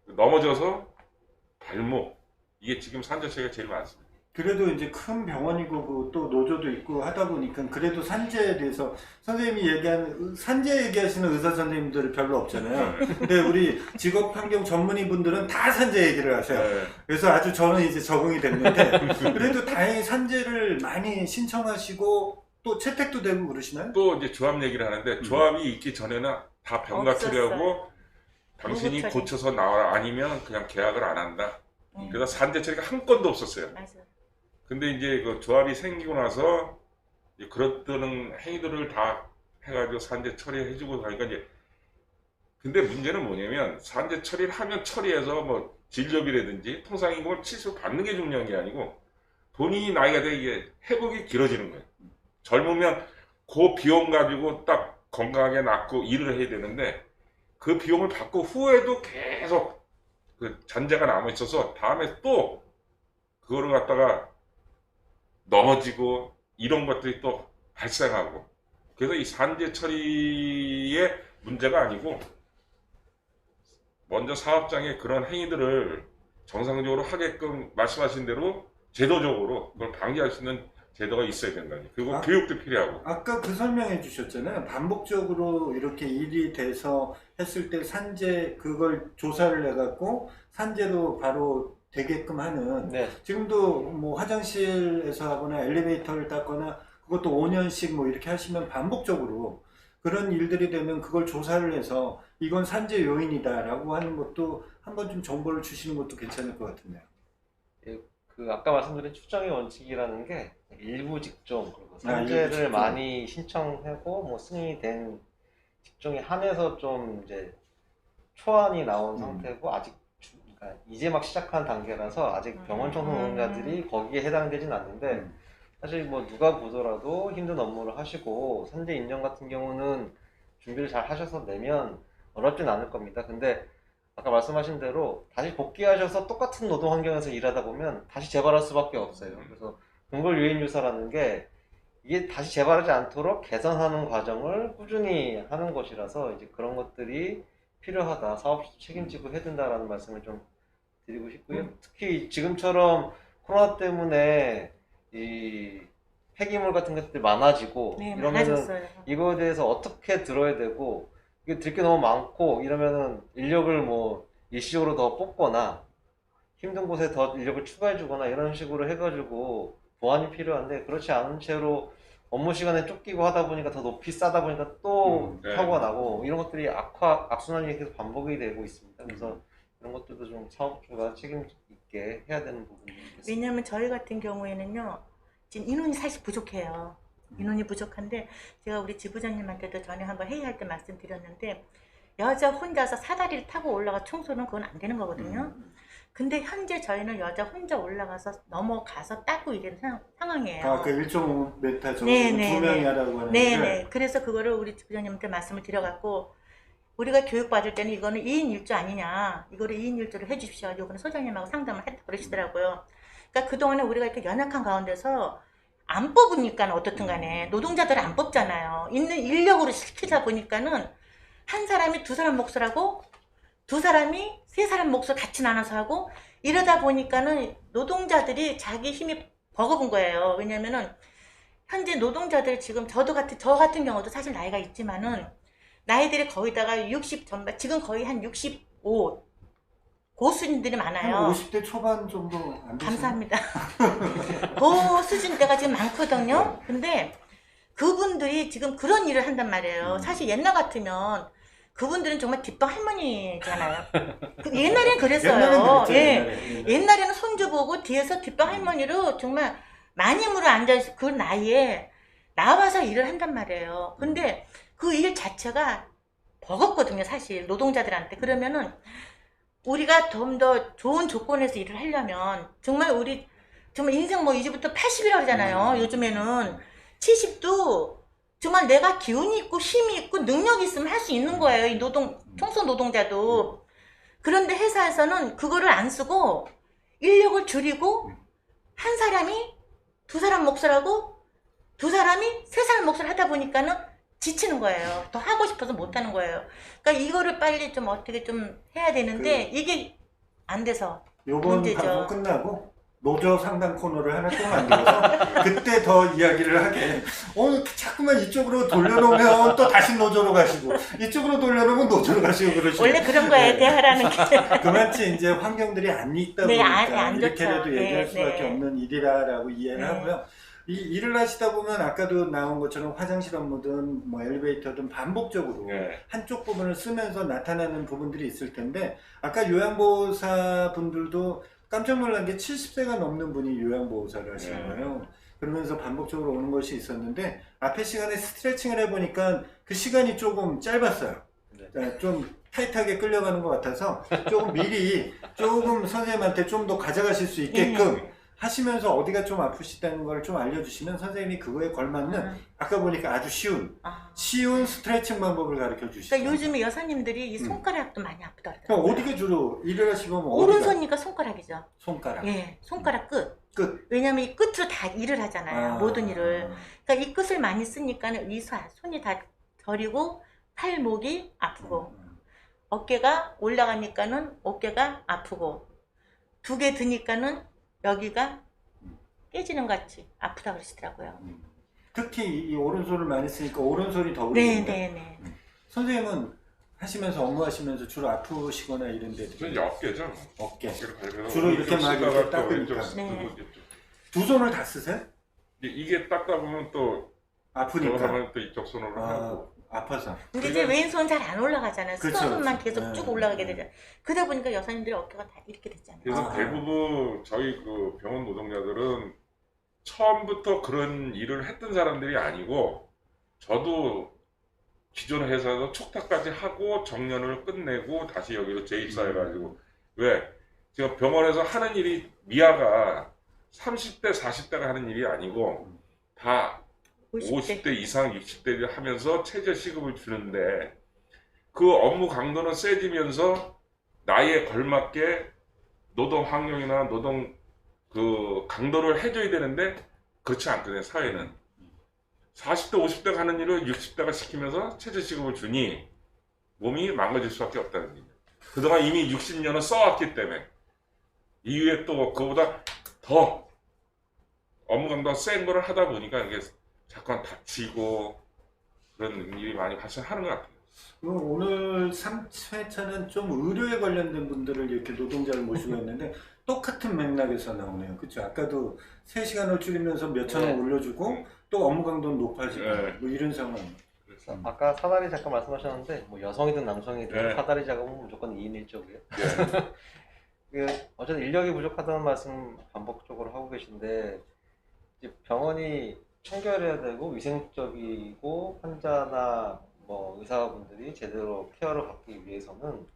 넘어져서 발목, 이게 지금 산재체가 제일 많습니다. 그래도 이제 큰 병원이고 또 노조도 있고 하다 보니까 그래도 산재에 대해서 선생님이 얘기하는 산재 얘기하시는 의사 선생님들이 별로 없잖아요. 근데 우리 직업환경 전문의 분들은 다 산재 얘기를 하세요. 네. 그래서 아주 저는 이제 적응이 됐는데 그래도 다행히 산재를 많이 신청하시고 또 채택도 되고 그러시나요? 또 이제 조합 얘기를 하는데 조합이 있기 전에는 다 병가 처리하고 당신이 처리. 고쳐서 나와라 아니면 그냥 계약을 안 한다. 그래서 산재 처리가 한 건도 없었어요. 맞아요. 근데 이제 그 조합이 생기고 나서 이제 그런 행위들을 다 해가지고 산재 처리해주고 하니까 이제 근데 문제는 뭐냐면 산재 처리를 하면 처리해서 뭐 진료비라든지 통상임금을 치수 받는 게 중요한 게 아니고 본인이 나이가 되게 이게 회복이 길어지는 거예요. 젊으면 그 비용 가지고 딱 건강하게 낫고 일을 해야 되는데 그 비용을 받고 후에도 계속 그 잔재가 남아 있어서 다음에 또 그거를 갖다가 넘어지고 이런 것들이 또 발생하고 그래서 이 산재 처리의 문제가 아니고 먼저 사업장에 그런 행위들을 정상적으로 하게끔 말씀하신 대로 제도적으로 그걸 방지할 수 있는 제도가 있어야 된다니. 그리고 교육도 필요하고. 아까 그 설명해 주셨잖아요. 반복적으로 이렇게 일이 돼서 했을 때 산재 그걸 조사를 해갖고 산재로 바로 되게끔 하는 네. 지금도 뭐 화장실에서 하거나 엘리베이터를 닦거나 그것도 5년씩 뭐 이렇게 하시면 반복적으로 그런 일들이 되면 그걸 조사를 해서 이건 산재 요인이다 라고 하는 것도 한번 좀 정보를 주시는 것도 괜찮을 것 같은데요. 그 아까 말씀드린 추정의 원칙이라는 게 일부 직종 그리고 산재를 일부 직종. 많이 신청하고 뭐 승인이 된 직종에 한해서 좀 이제 초안이 나온 상태고 아직 그러니까 이제 막 시작한 단계라서 아직 병원 청소 노동자들이 거기에 해당되진 않는데 사실 뭐 누가 보더라도 힘든 업무를 하시고 산재 인정 같은 경우는 준비를 잘 하셔서 내면 어렵진 않을 겁니다. 근데 아까 말씀하신 대로 다시 복귀하셔서 똑같은 노동 환경에서 일하다 보면 다시 재발할 수밖에 없어요. 그래서 근골 유해인 조사라는 게 이게 다시 재발하지 않도록 개선하는 과정을 꾸준히 하는 것이라서 이제 그런 것들이 필요하다. 사업주도 책임지고 해야 된다라는 말씀을 좀 드리고 싶고요. 특히 지금처럼 코로나 때문에 이 폐기물 같은 것들이 많아지고 네, 이러면은 많아졌어요. 이거에 대해서 어떻게 들어야 되고 이게 들 게 너무 많고 이러면은 인력을 뭐 일시적으로 더 뽑거나 힘든 곳에 더 인력을 추가해 주거나 이런 식으로 해가지고 보완이 필요한데 그렇지 않은 채로 업무 시간에 쫓기고 하다 보니까 더 높이 싸다 보니까 또 네. 사고가 나고 이런 것들이 악순환이 계속 반복이 되고 있습니다. 그래서 이런 것들도 좀 사업주가 책임 있게 해야 되는 부분입니다. 왜냐하면 저희 같은 경우에는요, 지금 인원이 사실 부족해요. 인원이 부족한데 제가 우리 지부장님한테도 전에 한번 회의할 때 말씀드렸는데 여자 혼자서 사다리를 타고 올라가 청소는 그건 안 되는 거거든요. 근데 현재 저희는 여자 혼자 올라가서 넘어가서 따고 이런 상황이에요. 아까 1.5m 정도 네네네. 두 명이 하라고 하는데 네네. 그래서 그거를 우리 부장님한테 말씀을 드려갖고 우리가 교육받을 때는 이거는 2인 1조 아니냐. 이거를 2인 1조를 해주십시오. 이거는 소장님하고 상담을 했다 그러시더라고요. 그러니까 그동안에 우리가 이렇게 연약한 가운데서 안 뽑으니까 어떻든 간에 노동자들을 안 뽑잖아요. 있는 인력으로 시키다 보니까는 한 사람이 두 사람 몫을 하고 두 사람이 세 사람 몫을 같이 나눠서 하고 이러다 보니까는 노동자들이 자기 힘이 버거운 거예요. 왜냐면은 현재 노동자들 지금 저 같은 경우도 사실 나이가 있지만은 나이들이 거의 다가 60 전반, 지금 거의 한 65 고수님들이 한 많아요. 50대 초반 정도 안 되시나요? 감사합니다. 그 수준대가 지금 많거든요. 근데 그분들이 지금 그런 일을 한단 말이에요. 사실 옛날 같으면 그분들은 정말 뒷방 할머니잖아요. 옛날에는 그랬어요. 옛날엔 그랬죠, 예. 옛날에. 옛날에는 손주 보고 뒤에서 뒷방 할머니로 정말 마님으로 앉아있어 그 나이에 나와서 일을 한단 말이에요. 근데 그 일 자체가 버겁거든요, 사실 노동자들한테. 그러면은 우리가 좀 더 좋은 조건에서 일을 하려면 정말 우리 정말 인생 뭐 이제부터 80이라고 그러잖아요. 요즘에는 70도 정말 내가 기운이 있고 힘이 있고 능력이 있으면 할 수 있는 거예요. 이 청소 노동자도. 그런데 회사에서는 그거를 안 쓰고 인력을 줄이고 한 사람이 두 사람 몫을 하고 두 사람이 세 사람 몫을 하다 보니까는 지치는 거예요. 더 하고 싶어서 못 하는 거예요. 그러니까 이거를 빨리 좀 어떻게 좀 해야 되는데 이게 안 돼서 요번 문제죠. 방송 끝나고 노조 상담 코너를 하나 또 만들어서 그때 더 이야기를 하게. 자꾸만 이쪽으로 돌려놓으면 또 다시 노조로 가시고 이쪽으로 돌려놓으면 노조로 가시고 그러시고. 원래 그런 거예요. 네. 대화라는 게. 그만치 이제 환경들이 안 있다 네, 보니까 안 이렇게라도 좋죠. 얘기할 네, 수밖에 네. 없는 일이라라고 이해를 네. 하고요. 이 일을 하시다 보면 아까도 나온 것처럼 화장실 업무든 뭐 엘리베이터든 반복적으로 네. 한쪽 부분을 쓰면서 나타나는 부분들이 있을 텐데 아까 요양보호사 분들도 깜짝 놀란 게 70세가 넘는 분이 요양보호사를 하시는 네. 거예요. 그러면서 반복적으로 오는 것이 있었는데 앞에 시간에 스트레칭을 해보니까 그 시간이 조금 짧았어요. 좀 타이트하게 끌려가는 것 같아서 조금 미리 조금 선생님한테 좀 더 가져가실 수 있게끔 하시면서 어디가 좀 아프시다는 걸 좀 알려주시면 선생님이 그거에 걸맞는 아까 보니까 아주 쉬운 스트레칭 방법을 가르쳐 주시죠. 그러니까 요즘에 여사님들이 이 손가락도 많이 아프더라고요. 그럼 어디가 주로 일을 하시면 오른손이니까 손가락이죠. 손가락. 예, 손가락 끝. 끝. 왜냐면 이 끝으로 다 일을 하잖아요. 모든 일을. 그러니까 이 끝을 많이 쓰니까 손이 다 저리고 팔목이 아프고 어깨가 올라가니까는 어깨가 아프고 두 개 드니까는 여기가 깨지는 것 같이 아프다 그러시더라고요. 특히 이 오른손을 많이 쓰니까 오른손이 더 그러는데 네네네. 선생님은 하시면서 업무하시면서 주로 아프시거나 이런 데 저는 이제 어깨죠. 어깨. 어깨를 주로 이렇게 막 이렇게 쓰다가 또 닦으니까. 왼쪽 네. 두 손을 다 쓰세요? 이게 닦다 보면 또 아프니까. 저거 하면 또 이쪽 손으로 하고. 아파서. 근데 이제 왼손 잘 안 올라가잖아요. 그렇죠, 수선손만 그렇죠. 계속 네. 쭉 올라가게 되잖아요. 그러다 보니까 여사님들이 어깨가 다 이렇게 됐잖아요. 그래서 대부분 저희 그 병원 노동자들은 처음부터 그런 일을 했던 사람들이 아니고 저도 기존 회사에서 촉탁까지 하고 정년을 끝내고 다시 여기로 재입사해가지고 왜? 지금 병원에서 하는 일이 미아가 30대 40대가 하는 일이 아니고 다 50대 이상 60대 하면서 최저 시급을 주는데 그 업무 강도는 세지면서 나이에 걸맞게 노동 환경이나 노동 그 강도를 해줘야 되는데 그렇지 않거든요. 사회는 40대 50대가 하는 일을 60대가 시키면서 최저 시급을 주니 몸이 망가질 수밖에 없다는 거죠. 그동안 이미 60년을 써왔기 때문에 이후에 또 그보다 더 업무 강도가 센 거를 하다 보니까 이게 잠깐 다치고 그런 일이 많이 발생하는 것 같아요. 오늘 3회차는 좀 의료에 관련된 분들을 이렇게 노동자를 모시고 있는데 똑같은 맥락에서 나오네요. 그렇죠? 아까도 3시간을 줄이면서 몇천 원 올려주고 또 업무 강도는 높아지고 뭐 이런 상황. 그래서 아까 사다리 작업 말씀하셨는데 뭐 여성이든 남성이든 사다리 작업은 무조건 2인 1조고요. 어쨌든 인력이 부족하다는 말씀 반복적으로 하고 계신데 이제 병원이 청결해야 되고 위생적이고 환자나 뭐 의사분들이 제대로 케어를 받기 위해서는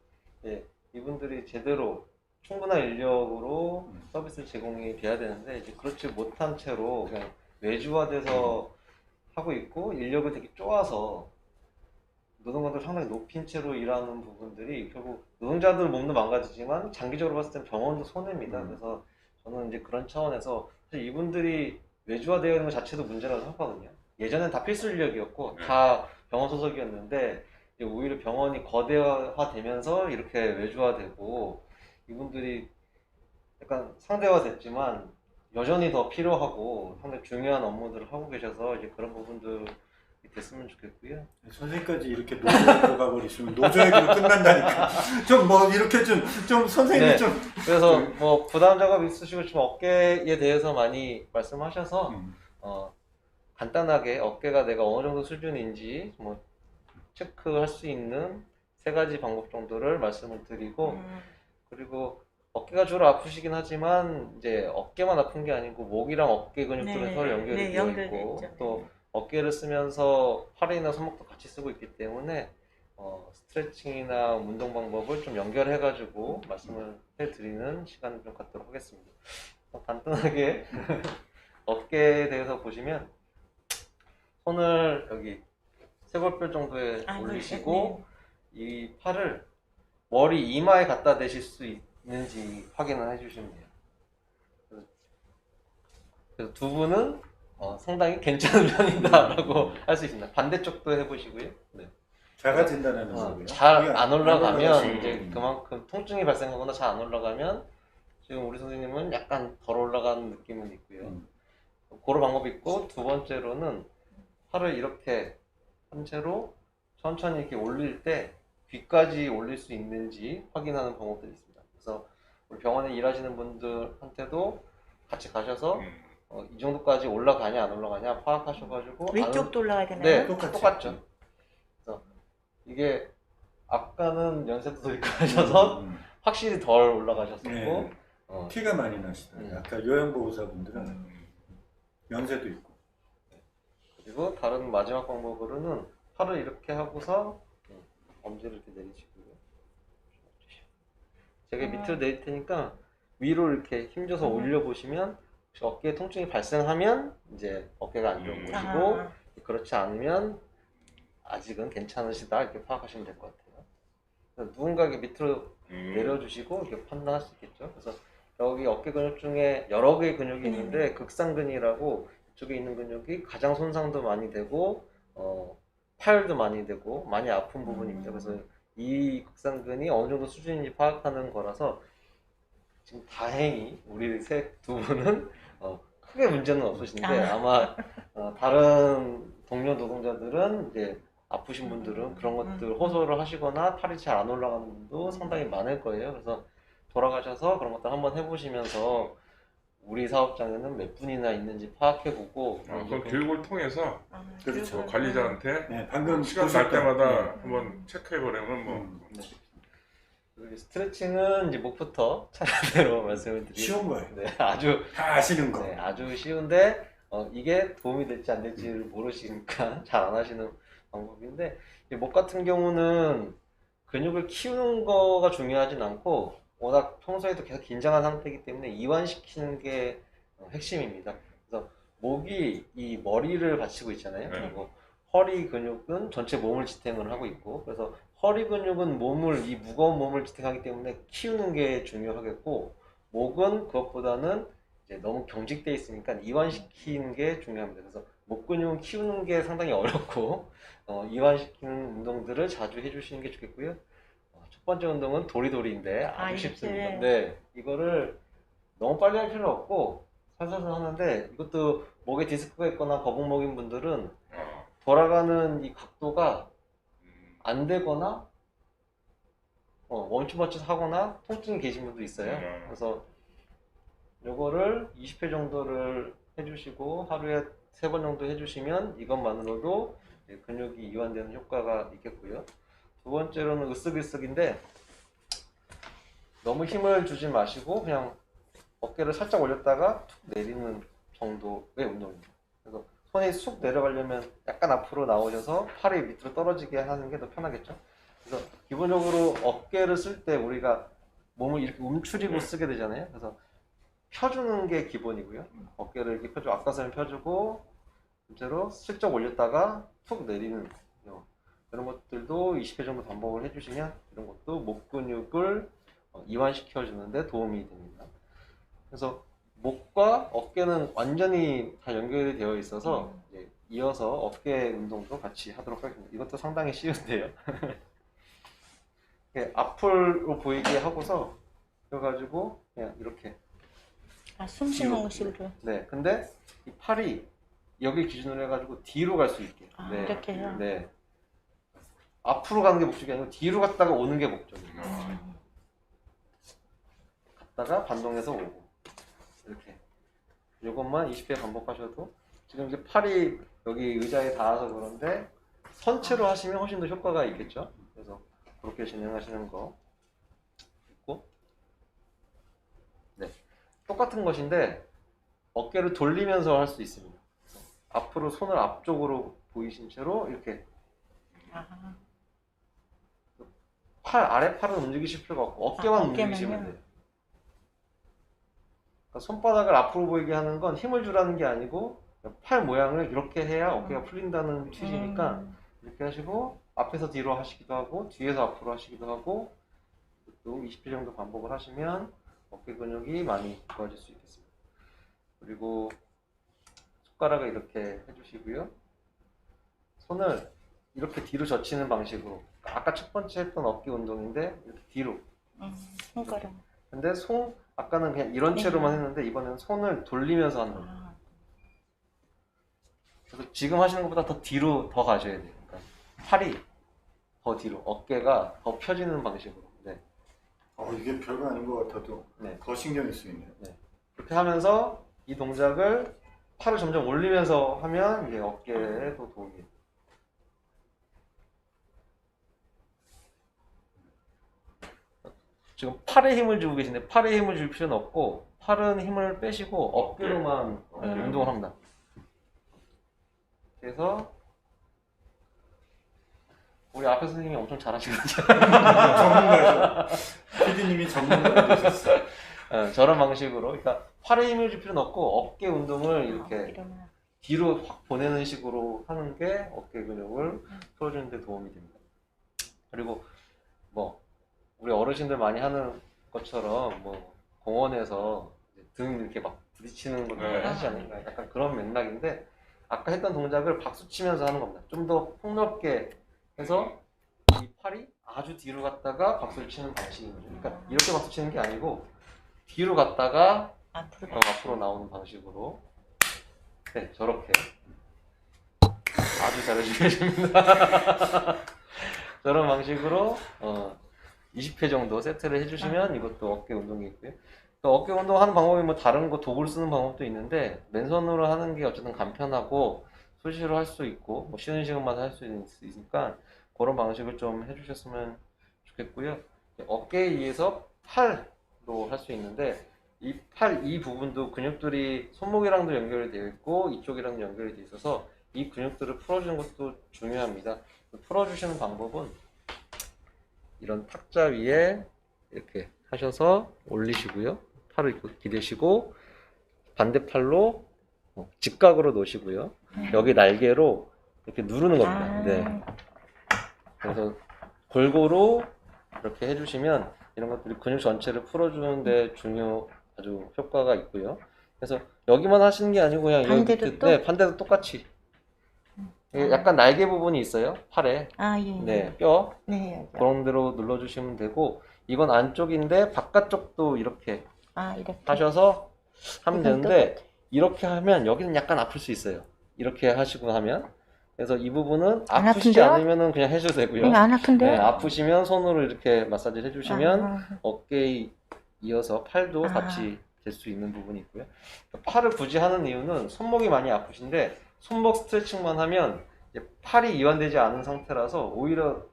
이분들이 제대로 충분한 인력으로 서비스를 제공이 돼야 되는데 이제 그렇지 못한 채로 그냥 외주화돼서 하고 있고 인력을 되게 쪼아서 노동강도를 상당히 높인 채로 일하는 부분들이 결국 노동자들 몸도 망가지지만 장기적으로 봤을 땐 병원도 손해입니다. 그래서 저는 이제 그런 차원에서 사실 이분들이 외주화되어 있는 것 자체도 문제라고 생각하거든요. 예전엔 다 필수 인력이었고 다 병원 소속이었는데 이제 오히려 병원이 거대화되면서 이렇게 외주화되고 이분들이 약간 상대화됐지만 여전히 더 필요하고 상당히 중요한 업무들을 하고 계셔서 이제 그런 부분들이 됐으면 좋겠고요. 선생님까지 이렇게 노조에 들어가 버리시면 노조에도 끝난다니까. 좀 뭐 이렇게 좀 선생님이 네. 좀 그래서 뭐 부담 작업 있으시고 지금 어깨에 대해서 많이 말씀하셔서 간단하게 어깨가 내가 어느 정도 수준인지 뭐 체크할 수 있는 3가지 방법 정도를 말씀을 드리고 그리고 어깨가 주로 아프시긴 하지만 이제 어깨만 아픈 게 아니고 목이랑 어깨 근육들은 네, 서로 연결이 네, 되어 연결돼 있고 있죠. 또 어깨를 쓰면서 팔이나 손목도 같이 쓰고 있기 때문에 스트레칭이나 운동 방법을 좀 연결해 가지고 말씀을 해드리는 시간을 좀 갖도록 하겠습니다. 간단하게 어깨에 대해서 보시면 손을 여기 쇄골뼈 정도에 올리시고 이 팔을 머리 이마에 갖다 대실 수 있는지 확인을 해주시면 돼요. 그래서 두 분은 상당히 괜찮은 편이다라고 할 수 있습니다. 반대쪽도 해보시고요. 네. 작아진다는 거고요. 잘 안 올라가면 올라가시는 이제 거군요. 그만큼 통증이 발생하거나 잘 안 올라가면 지금 우리 선생님은 약간 덜 올라가는 느낌은 있고요. 그런 방법이 있고 두 번째로는 팔을 이렇게 한 채로 천천히 이렇게 올릴 때 귀까지 올릴 수 있는지 확인하는 방법들이 있습니다. 그래서 우리 병원에 일하시는 분들한테도 같이 가셔서 이 정도까지 올라가냐 안 올라가냐 파악하셔가지고 위쪽도 올라가야 되나요? 네, 똑같이. 똑같죠. 그래서 이게 아까는 연세도 있고 하셔서 확실히 덜 올라가셨었고 네. 티가 많이 나시더라고요. 아까 요양보호사분들은 연세도 있고. 그리고 다른 마지막 방법으로는 팔을 이렇게 하고서 엄지를 이렇게 내리시고요. 제가 밑으로 내릴 테니까 위로 이렇게 힘줘서 올려보시면 혹시 어깨에 통증이 발생하면 이제 어깨가 안 좋은 것이고 그렇지 않으면 아직은 괜찮으시다 이렇게 파악하시면 될 것 같아요. 그래서 누군가에게 밑으로 내려주시고 이렇게 판단할 수 있겠죠. 그래서 여기 어깨 근육 중에 여러 개의 근육이 있는데 극상근이라고 이쪽에 있는 근육이 가장 손상도 많이 되고 파열도 많이 되고 많이 아픈 부분입니다. 그래서 이 극상근이 어느 정도 수준인지 파악하는 거라서 지금 다행히 우리 두 분은 크게 문제는 없으신데 아마 다른 동료 노동자들은 이제 아프신 분들은 그런 것들 호소를 하시거나 팔이 잘 안 올라가는 분도 상당히 많을 거예요. 그래서 돌아가셔서 그런 것들 한번 해보시면서 우리 사업장에는 몇 분이나 있는지 파악해보고 그 교육을 통해서 그렇죠. 관리자한테 네, 방금 시간 날 때마다 네. 한번 체크해보려면 뭐 그리고 스트레칭은 이제 목부터 차례대로 말씀을 드리고 쉬운 거예요. 네, 아주 다 아시는 거. 네, 아주 쉬운데 이게 도움이 될지 안 될지를 모르시니까 잘 안 하시는 방법인데 목 같은 경우는 근육을 키우는 거가 중요하진 않고 워낙 평소에도 계속 긴장한 상태이기 때문에 이완시키는 게 핵심입니다. 그래서 목이 이 머리를 받치고 있잖아요. 그리고 허리 근육은 전체 몸을 지탱을 하고 있고 그래서 허리 근육은 이 무거운 몸을 지탱하기 때문에 키우는 게 중요하겠고 목은 그것보다는 이제 너무 경직돼 있으니까 이완시키는 게 중요합니다. 그래서 목 근육은 키우는 게 상당히 어렵고 이완시키는 운동들을 자주 해주시는 게 좋겠고요. 첫 번째 운동은 도리도리인데 아주 쉽습니다. 네, 이거를 너무 빨리 할 필요 없고 살살 하는데 이것도 목에 디스크가 있거나 거북목인 분들은 돌아가는 이 각도가 안 되거나 멈칫멈칫 하거나 통증이 계신 분도 있어요. 그래서 요거를 20회 정도를 해주시고 하루에 3번 정도 해주시면 이것만으로도 근육이 이완되는 효과가 있겠고요. 두 번째로는 으쓱으쓱인데 너무 힘을 주지 마시고 그냥 어깨를 살짝 올렸다가 툭 내리는 정도의 운동입니다. 그래서 손이 쑥 내려가려면 약간 앞으로 나오셔서 팔이 밑으로 떨어지게 하는 게 더 편하겠죠. 그래서 기본적으로 어깨를 쓸 때 우리가 몸을 이렇게 움츠리고 쓰게 되잖아요. 그래서 펴주는 게 기본이고요. 어깨를 이렇게 펴주고 앞가슴을 펴주고 전체로 슬쩍 올렸다가 툭 내리는 이런 것들도 20회 정도 반복을 해주시면 이런 것도 목 근육을 이완시켜 주는데 도움이 됩니다. 그래서 목과 어깨는 완전히 다 연결이 되어 있어서 이제 이어서 어깨 운동도 같이 하도록 하겠습니다. 이것도 상당히 쉬운데요. 앞으로 보이게 하고서 그래가지고 그냥 이렇게 숨 쉬는 식으로. 네, 근데 이 팔이 여기 기준으로 해가지고 뒤로 갈 수 있게. 네, 이렇게요? 네. 앞으로 가는 게 목적이 아니고 뒤로 갔다가 오는 게 목적이에요. 갔다가 반동해서 오고 이렇게. 이것만 20회 반복하셔도 지금 이제 팔이 여기 의자에 닿아서 그런데 선체로 하시면 훨씬 더 효과가 있겠죠. 그래서 그렇게 진행하시는 거 있고, 네, 똑같은 것인데 어깨를 돌리면서 할 수 있습니다. 앞으로 손을 앞쪽으로 보이신 채로 이렇게 팔 아래팔은 움직이실 필요가 없고 어깨만 움직이시면 돼요. 그러니까 손바닥을 앞으로 보이게 하는 건 힘을 주라는 게 아니고 팔 모양을 이렇게 해야 어깨가 풀린다는 취지니까 이렇게 하시고 앞에서 뒤로 하시기도 하고 뒤에서 앞으로 하시기도 하고 또 20회 정도 반복을 하시면 어깨 근육이 많이 좋아질 수 있겠습니다. 그리고 손가락을 이렇게 해주시고요. 손을 이렇게 뒤로 젖히는 방식으로 아까 첫 번째 했던 어깨 운동인데 이렇게 뒤로 손가락. 근데 아까는 그냥 이런 채로만 했는데 이번에는 손을 돌리면서 하는 거예요. 그래서 지금 하시는 것보다 더 뒤로 더 가셔야 돼요. 그러니까 팔이 더 뒤로, 어깨가 더 펴지는 방식으로. 네. 이게 별거 아닌 것 같아도 네. 더 신경이 쓰이네요. 네. 그렇게 하면서 이 동작을 팔을 점점 올리면서 하면 이제 어깨에도 도움이 돼요. 지금 팔에 힘을 주고 계신데 팔에 힘을 줄 필요는 없고 팔은 힘을 빼시고 어깨로만 운동을 합니다. 그래서 우리 앞에 선생님이 엄청 잘하시거든요. 전문가죠. PD님이 전문가가 되셨어요. 저런 방식으로, 그러니까 팔에 힘을 줄 필요는 없고 어깨 운동을 이렇게 뒤로 확 보내는 식으로 하는 게 어깨 근육을 풀어주는 데 도움이 됩니다. 그리고 뭐 우리 어르신들 많이 하는 것처럼 뭐 공원에서 등 이렇게 막 부딪히는 것들 하시잖아요. 약간 그런 맥락인데 아까 했던 동작을 박수 치면서 하는 겁니다. 좀 더 폭넓게 해서 이 팔이 아주 뒤로 갔다가 박수를 치는 방식입니다. 그러니까 이렇게 박수 치는 게 아니고 뒤로 갔다가 앞으로 나오는 방식으로. 네, 저렇게 아주 잘해주고 계십니다. 저런 방식으로 20회 정도 세트를 해주시면 이것도 어깨 운동이 있고요. 또 어깨 운동하는 방법이 뭐 다른 거 도구를 쓰는 방법도 있는데 맨손으로 하는 게 어쨌든 간편하고 수시로 할 수 있고 뭐 쉬는 시간마다 할 수 있으니까 그런 방식을 좀 해주셨으면 좋겠고요. 어깨에 의해서 팔로 할 수 있는데 이 팔 이 부분도 근육들이 손목이랑도 연결이 되어 있고 이쪽이랑도 연결이 되어 있어서 이 근육들을 풀어주는 것도 중요합니다. 풀어주시는 방법은 이런 탁자 위에 이렇게 하셔서 올리시고요. 팔을 기대시고 반대팔로 직각으로 놓으시고요. 여기 날개로 이렇게 누르는 겁니다. 네. 그래서 골고루 이렇게 해주시면 이런 것들이 근육 전체를 풀어주는데 아주 효과가 있고요. 그래서 여기만 하시는 게 아니고 그냥 반대도 또? 네, 반대도 똑같이. 약간 날개 부분이 있어요. 팔에. 예. 네, 뼈. 네. 그런 대로 눌러주시면 되고 이건 안쪽인데 바깥쪽도 이렇게 이렇게 하셔서 하면 되는데 이렇게 하면 여기는 약간 아플 수 있어요. 이렇게 하시고 하면. 그래서 이 부분은 안 아프시지 아픈데요? 않으면 그냥 해줘도 되고요. 이거 안 아픈데? 네, 아프시면 손으로 이렇게 마사지를 해주시면 어깨에 이어서 팔도 같이 될 수 있는 부분이 있고요. 팔을 굳이 하는 이유는 손목이 많이 아프신데 손목 스트레칭만 하면 이제 팔이 이완되지 않은 상태라서 오히려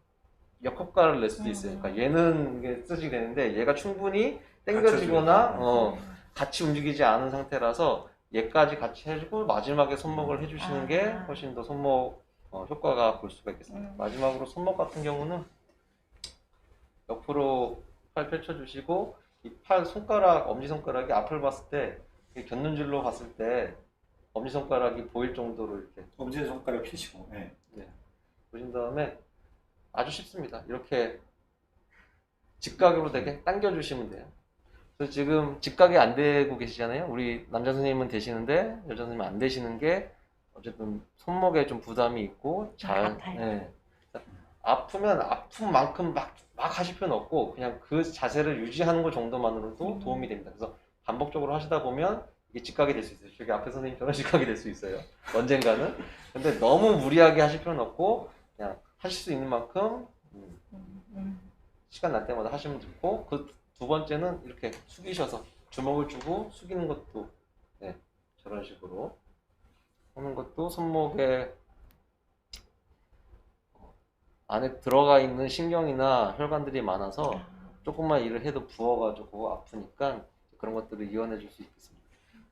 역효과를 낼 수도 있어요. 그러니까 얘는 이게 쓰지 되는데 얘가 충분히 당겨지거나 같이 움직이지 않은 상태라서 얘까지 같이 해주고 마지막에 손목을 해주시는 게 훨씬 더 손목 효과가 볼 수가 있겠습니다. 마지막으로 손목 같은 경우는 옆으로 팔 펼쳐주시고 이 팔 손가락, 엄지손가락이 앞을 봤을 때 곁눈질로 봤을 때 엄지손가락이 보일 정도로 이렇게 엄지손가락 펴시고. 네. 보신 다음에 아주 쉽습니다. 이렇게 직각으로 되게 당겨주시면 돼요. 그래서 지금 직각이 안 되고 계시잖아요. 우리 남자 선생님은 되시는데 여자 선생님은 안 되시는 게 어쨌든 손목에 좀 부담이 있고 아파요. 예. 아프면 아픈 만큼 막 하실 필요는 없고 그냥 그 자세를 유지하는 것 정도만으로도 도움이 됩니다. 그래서 반복적으로 하시다 보면 이게 직각이 될 수 있어요. 저기 앞에 선생님처럼 직각이 될 수 있어요. 언젠가는. 근데 너무 무리하게 하실 필요는 없고 그냥 하실 수 있는 만큼 시간 날 때마다 하시면 좋고 그 두 번째는 이렇게 숙이셔서 주먹을 주고 숙이는 것도 저런 식으로 하는 것도 손목에 안에 들어가 있는 신경이나 혈관들이 많아서 조금만 일을 해도 부어가지고 아프니까 그런 것들을 이완해 줄 수 있겠습니다.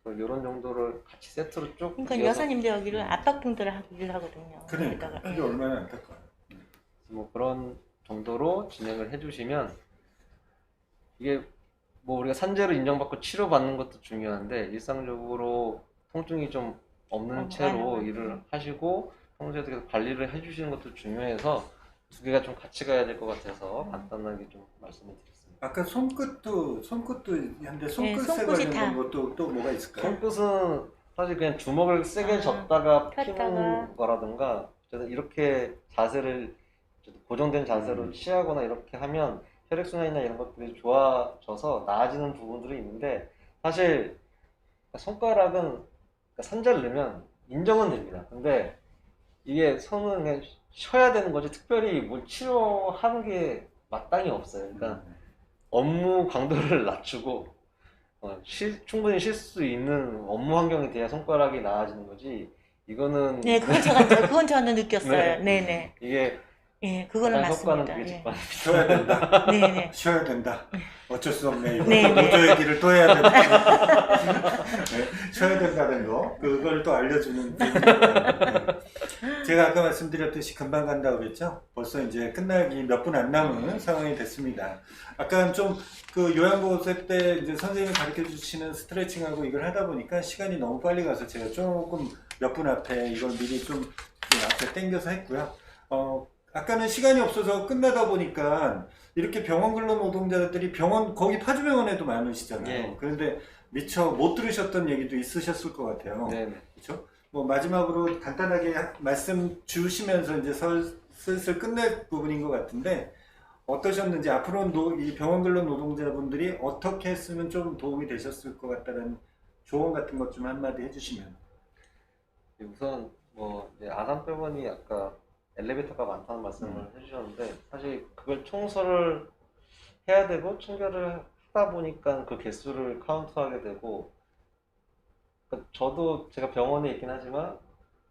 이런 정도를 같이 세트로 쭉 그러니까 이어서 여사님들 여기를 압박등들을 하기를 하거든요. 그러니까 거기다가. 그게 얼마나 안타까워요. 뭐 그런 정도로 진행을 해주시면 이게 뭐 우리가 산재로 인정받고 치료받는 것도 중요한데 일상적으로 통증이 좀 없는 채로 맞아요. 일을 하시고 평소에 계속 관리를 해주시는 것도 중요해서 두 개가 좀 같이 가야 될 것 같아서 간단하게 좀 말씀을 드렸습니다. 아까 손끝도 한데 손끝에 손끝이 관련된 다. 것도 또 뭐가 있을까요? 손끝은 사실 그냥 주먹을 세게 젓다가 폈다가. 피는 거라든가 어쨌든 이렇게 자세를 어쨌든 고정된 자세로 취하거나 이렇게 하면 혈액순환이나 이런 것들이 좋아져서 나아지는 부분들이 있는데 사실 손가락은 산재를 넣으면 인정은 됩니다. 근데 이게 손은 그냥 쉬어야 되는 거지 특별히 뭘 치료하는 게 마땅히 없어요. 그러니까 업무 강도를 낮추고 충분히 쉴 수 있는 업무 환경이 돼야 손가락이 나아지는 거지. 이거는 네, 그건 저는 느꼈어요. 네. 이게 예, 그거는 가장 효과는 맞습니다. 그게 예. 직관입니다. 쉬어야 된다. 네. 쉬어야 된다. 어쩔 수 없네. 이거 네. 노조 얘기를 또 해야 된다. 네, 쉬어야 된다는 거. 그걸 또 알려주는 부분이에요. 제가 아까 말씀드렸듯이 금방 간다고 그랬죠? 벌써 이제 끝나기 몇 분 안 남은 상황이 됐습니다. 아까 좀 그 요양보호사 때 이제 선생님이 가르쳐 주시는 스트레칭하고 이걸 하다 보니까 시간이 너무 빨리 가서 제가 조금 몇 분 앞에 이걸 미리 좀 앞에 당겨서 했고요. 아까는 시간이 없어서 끝나다 보니까 이렇게 병원 근로 노동자들이 거기 파주병원에도 많으시잖아요. 예. 그런데 미처 못 들으셨던 얘기도 있으셨을 것 같아요. 네. 그렇죠? 뭐 마지막으로 간단하게 말씀 주시면서 이제 슬슬 끝낼 부분인 것 같은데 어떠셨는지 앞으로 이 병원 근로 노동자분들이 어떻게 했으면 좀 도움이 되셨을 것 같다는 조언 같은 것 좀 한마디 해주시면. 우선 뭐 이제 아산병원이 아까 엘리베이터가 많다는 말씀을 해주셨는데 사실 그걸 청소를 해야 되고 청결을 하다 보니까 그 개수를 카운트하게 되고 그러니까 저도 제가 병원에 있긴 하지만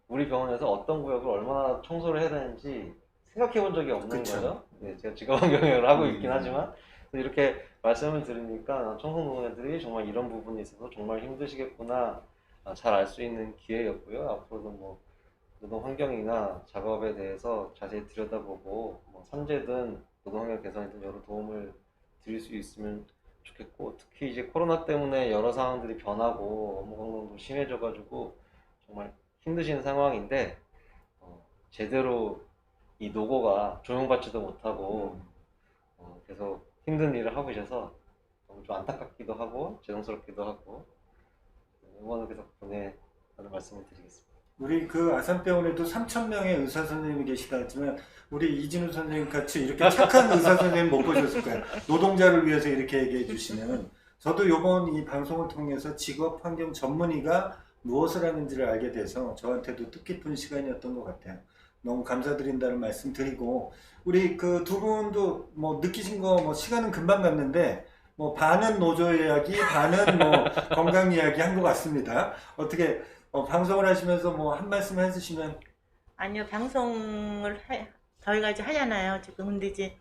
우리 병원에서 어떤 구역을 얼마나 청소를 해야 되는지 생각해 본 적이 없는 그쵸. 거죠. 네, 제가 직업원 경영을 하고 있긴 하지만 이렇게 말씀을 들으니까 청소노동자들이 정말 이런 부분에 있어서 정말 힘드시겠구나 잘 알 수 있는 기회였고요. 앞으로도 뭐 노동 환경이나 작업에 대해서 자세히 들여다보고 뭐 산재든 노동 환경 개선이든 여러 도움을 드릴 수 있으면 좋겠고 특히 이제 코로나 때문에 여러 상황들이 변하고 업무 강도도 심해져가지고 정말 힘드신 상황인데 제대로 이 노고가 조용받지도 못하고 계속 힘든 일을 하고 계셔서 너무 좀 안타깝기도 하고 죄송스럽기도 하고 응원을 계속 보내라는 말씀을 드리겠습니다. 우리 그 아산병원에도 3,000명의 의사 선생님이 계시다 했지만 우리 이진우 선생님 같이 이렇게 착한 의사 선생님 못 보셨을 거예요. 노동자를 위해서 이렇게 얘기해 주시면 저도 이번 이 방송을 통해서 직업 환경 전문의가 무엇을 하는지를 알게 돼서 저한테도 뜻깊은 시간이었던 것 같아요. 너무 감사드린다는 말씀 드리고 우리 그 두 분도 뭐 느끼신 거 뭐 시간은 금방 갔는데 뭐 반은 노조 이야기 반은 뭐 건강 이야기 한 것 같습니다. 어떻게 방송을 하시면서 뭐 한 말씀 해주시면. 아니요, 방송을 저희가 이제 하잖아요. 지금 근데 이제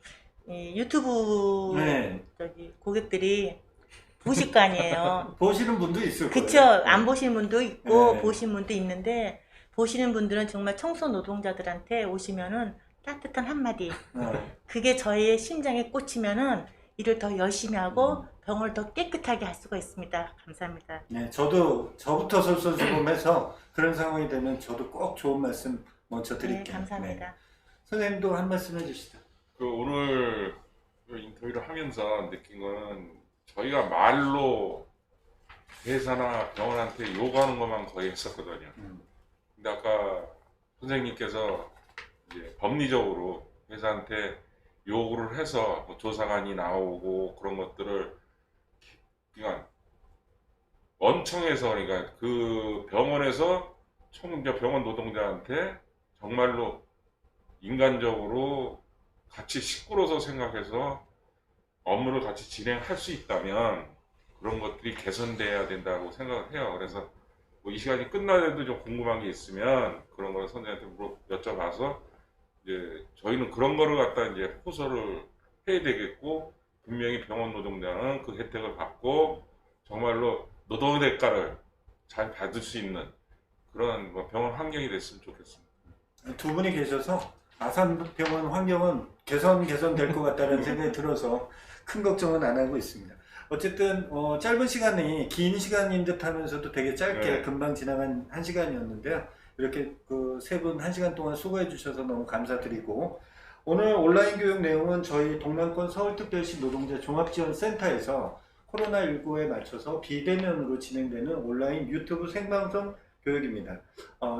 유튜브 네. 저기 고객들이 보실 거 아니에요. 보시는 분도 있을 거예요. 그쵸? 안 보시는 분도 있고 네. 보시는 분도 있는데 보시는 분들은 정말 청소 노동자들한테 오시면은 따뜻한 한마디. 그게 저희의 심장에 꽂히면은 일을 더 열심히 하고 병원을 더 깨끗하게 할 수가 있습니다. 감사합니다. 네, 저부터 솔선수범해서 그런 상황이 되면 저도 꼭 좋은 말씀 먼저 드릴게요. 네, 감사합니다. 네. 선생님도 한 말씀 해주시죠. 그 오늘 그 인터뷰를 하면서 느낀 거는 저희가 말로 회사나 병원한테 요구하는 것만 거의 했었거든요. 근데 아까 선생님께서 이제 법리적으로 회사한테 요구를 해서 뭐 조사관이 나오고 그런 것들을 그러니까 원청에서 그러니까 그 병원에서 병원 노동자한테 정말로 인간적으로 같이 식구로서 생각해서 업무를 같이 진행할 수 있다면 그런 것들이 개선돼야 된다고 생각을 해요. 그래서 뭐 이 시간이 끝나더라도 좀 궁금한 게 있으면 그런 걸 선생님한테 여쭤봐서 이제 저희는 그런 거를 갖다 이제 호소를 해야 되겠고 분명히 병원 노동자는 그 혜택을 받고 정말로 노동의 대가를 잘 받을 수 있는 그런 뭐 병원 환경이 됐으면 좋겠습니다. 두 분이 계셔서 아산병원 환경은 개선될 것 같다는 생각이 들어서 큰 걱정은 안 하고 있습니다. 어쨌든 짧은 시간이 긴 시간인 듯 하면서도 되게 짧게 네. 금방 지나간 한 시간이었는데요. 이렇게 그 세 분 한 시간 동안 수고해 주셔서 너무 감사드리고 오늘 온라인 교육 내용은 저희 동남권 서울특별시 노동자 종합지원센터에서 코로나19에 맞춰서 비대면으로 진행되는 온라인 유튜브 생방송 교육입니다.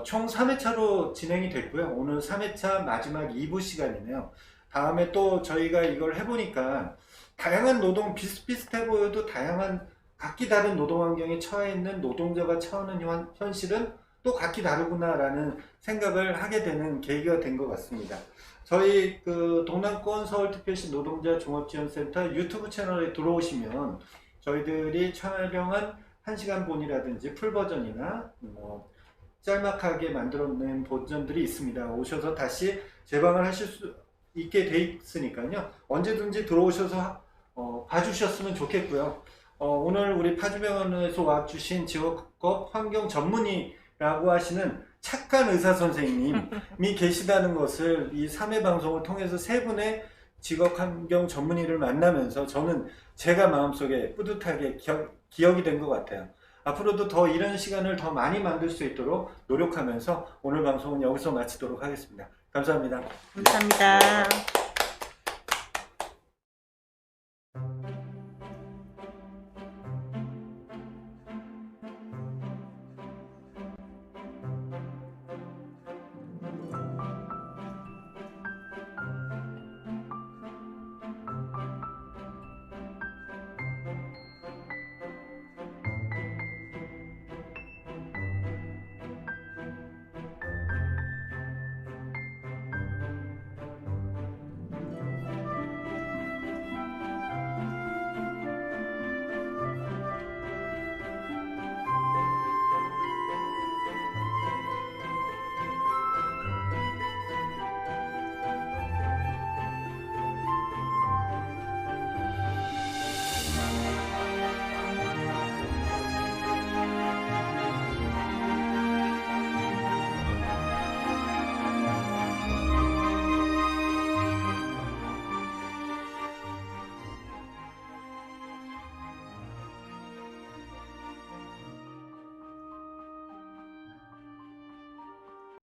총 3회차로 진행이 됐고요. 오늘 3회차 마지막 2부 시간이네요. 다음에 또 저희가 이걸 해보니까 다양한 노동 비슷비슷해 보여도 다양한 각기 다른 노동 환경에 처해 있는 노동자가 처하는 현실은 또 각기 다르구나라는 생각을 하게 되는 계기가 된 것 같습니다. 저희 그 동남권 서울특별시 노동자 종합지원센터 유튜브 채널에 들어오시면 저희들이 촬영한 1시간 본이라든지 풀버전이나 뭐 짤막하게 만들어낸 버전들이 있습니다. 오셔서 다시 재방을 하실 수 있게 돼 있으니까요. 언제든지 들어오셔서 봐주셨으면 좋겠고요. 오늘 우리 파주병원에서 와주신 직업급 환경 전문의라고 하시는 착한 의사 선생님이 계시다는 것을 이 3회 방송을 통해서 세 분의 직업 환경 전문의를 만나면서 저는 제가 마음속에 뿌듯하게 기억이 된 것 같아요. 앞으로도 더 이런 시간을 더 많이 만들 수 있도록 노력하면서 오늘 방송은 여기서 마치도록 하겠습니다. 감사합니다. 감사합니다.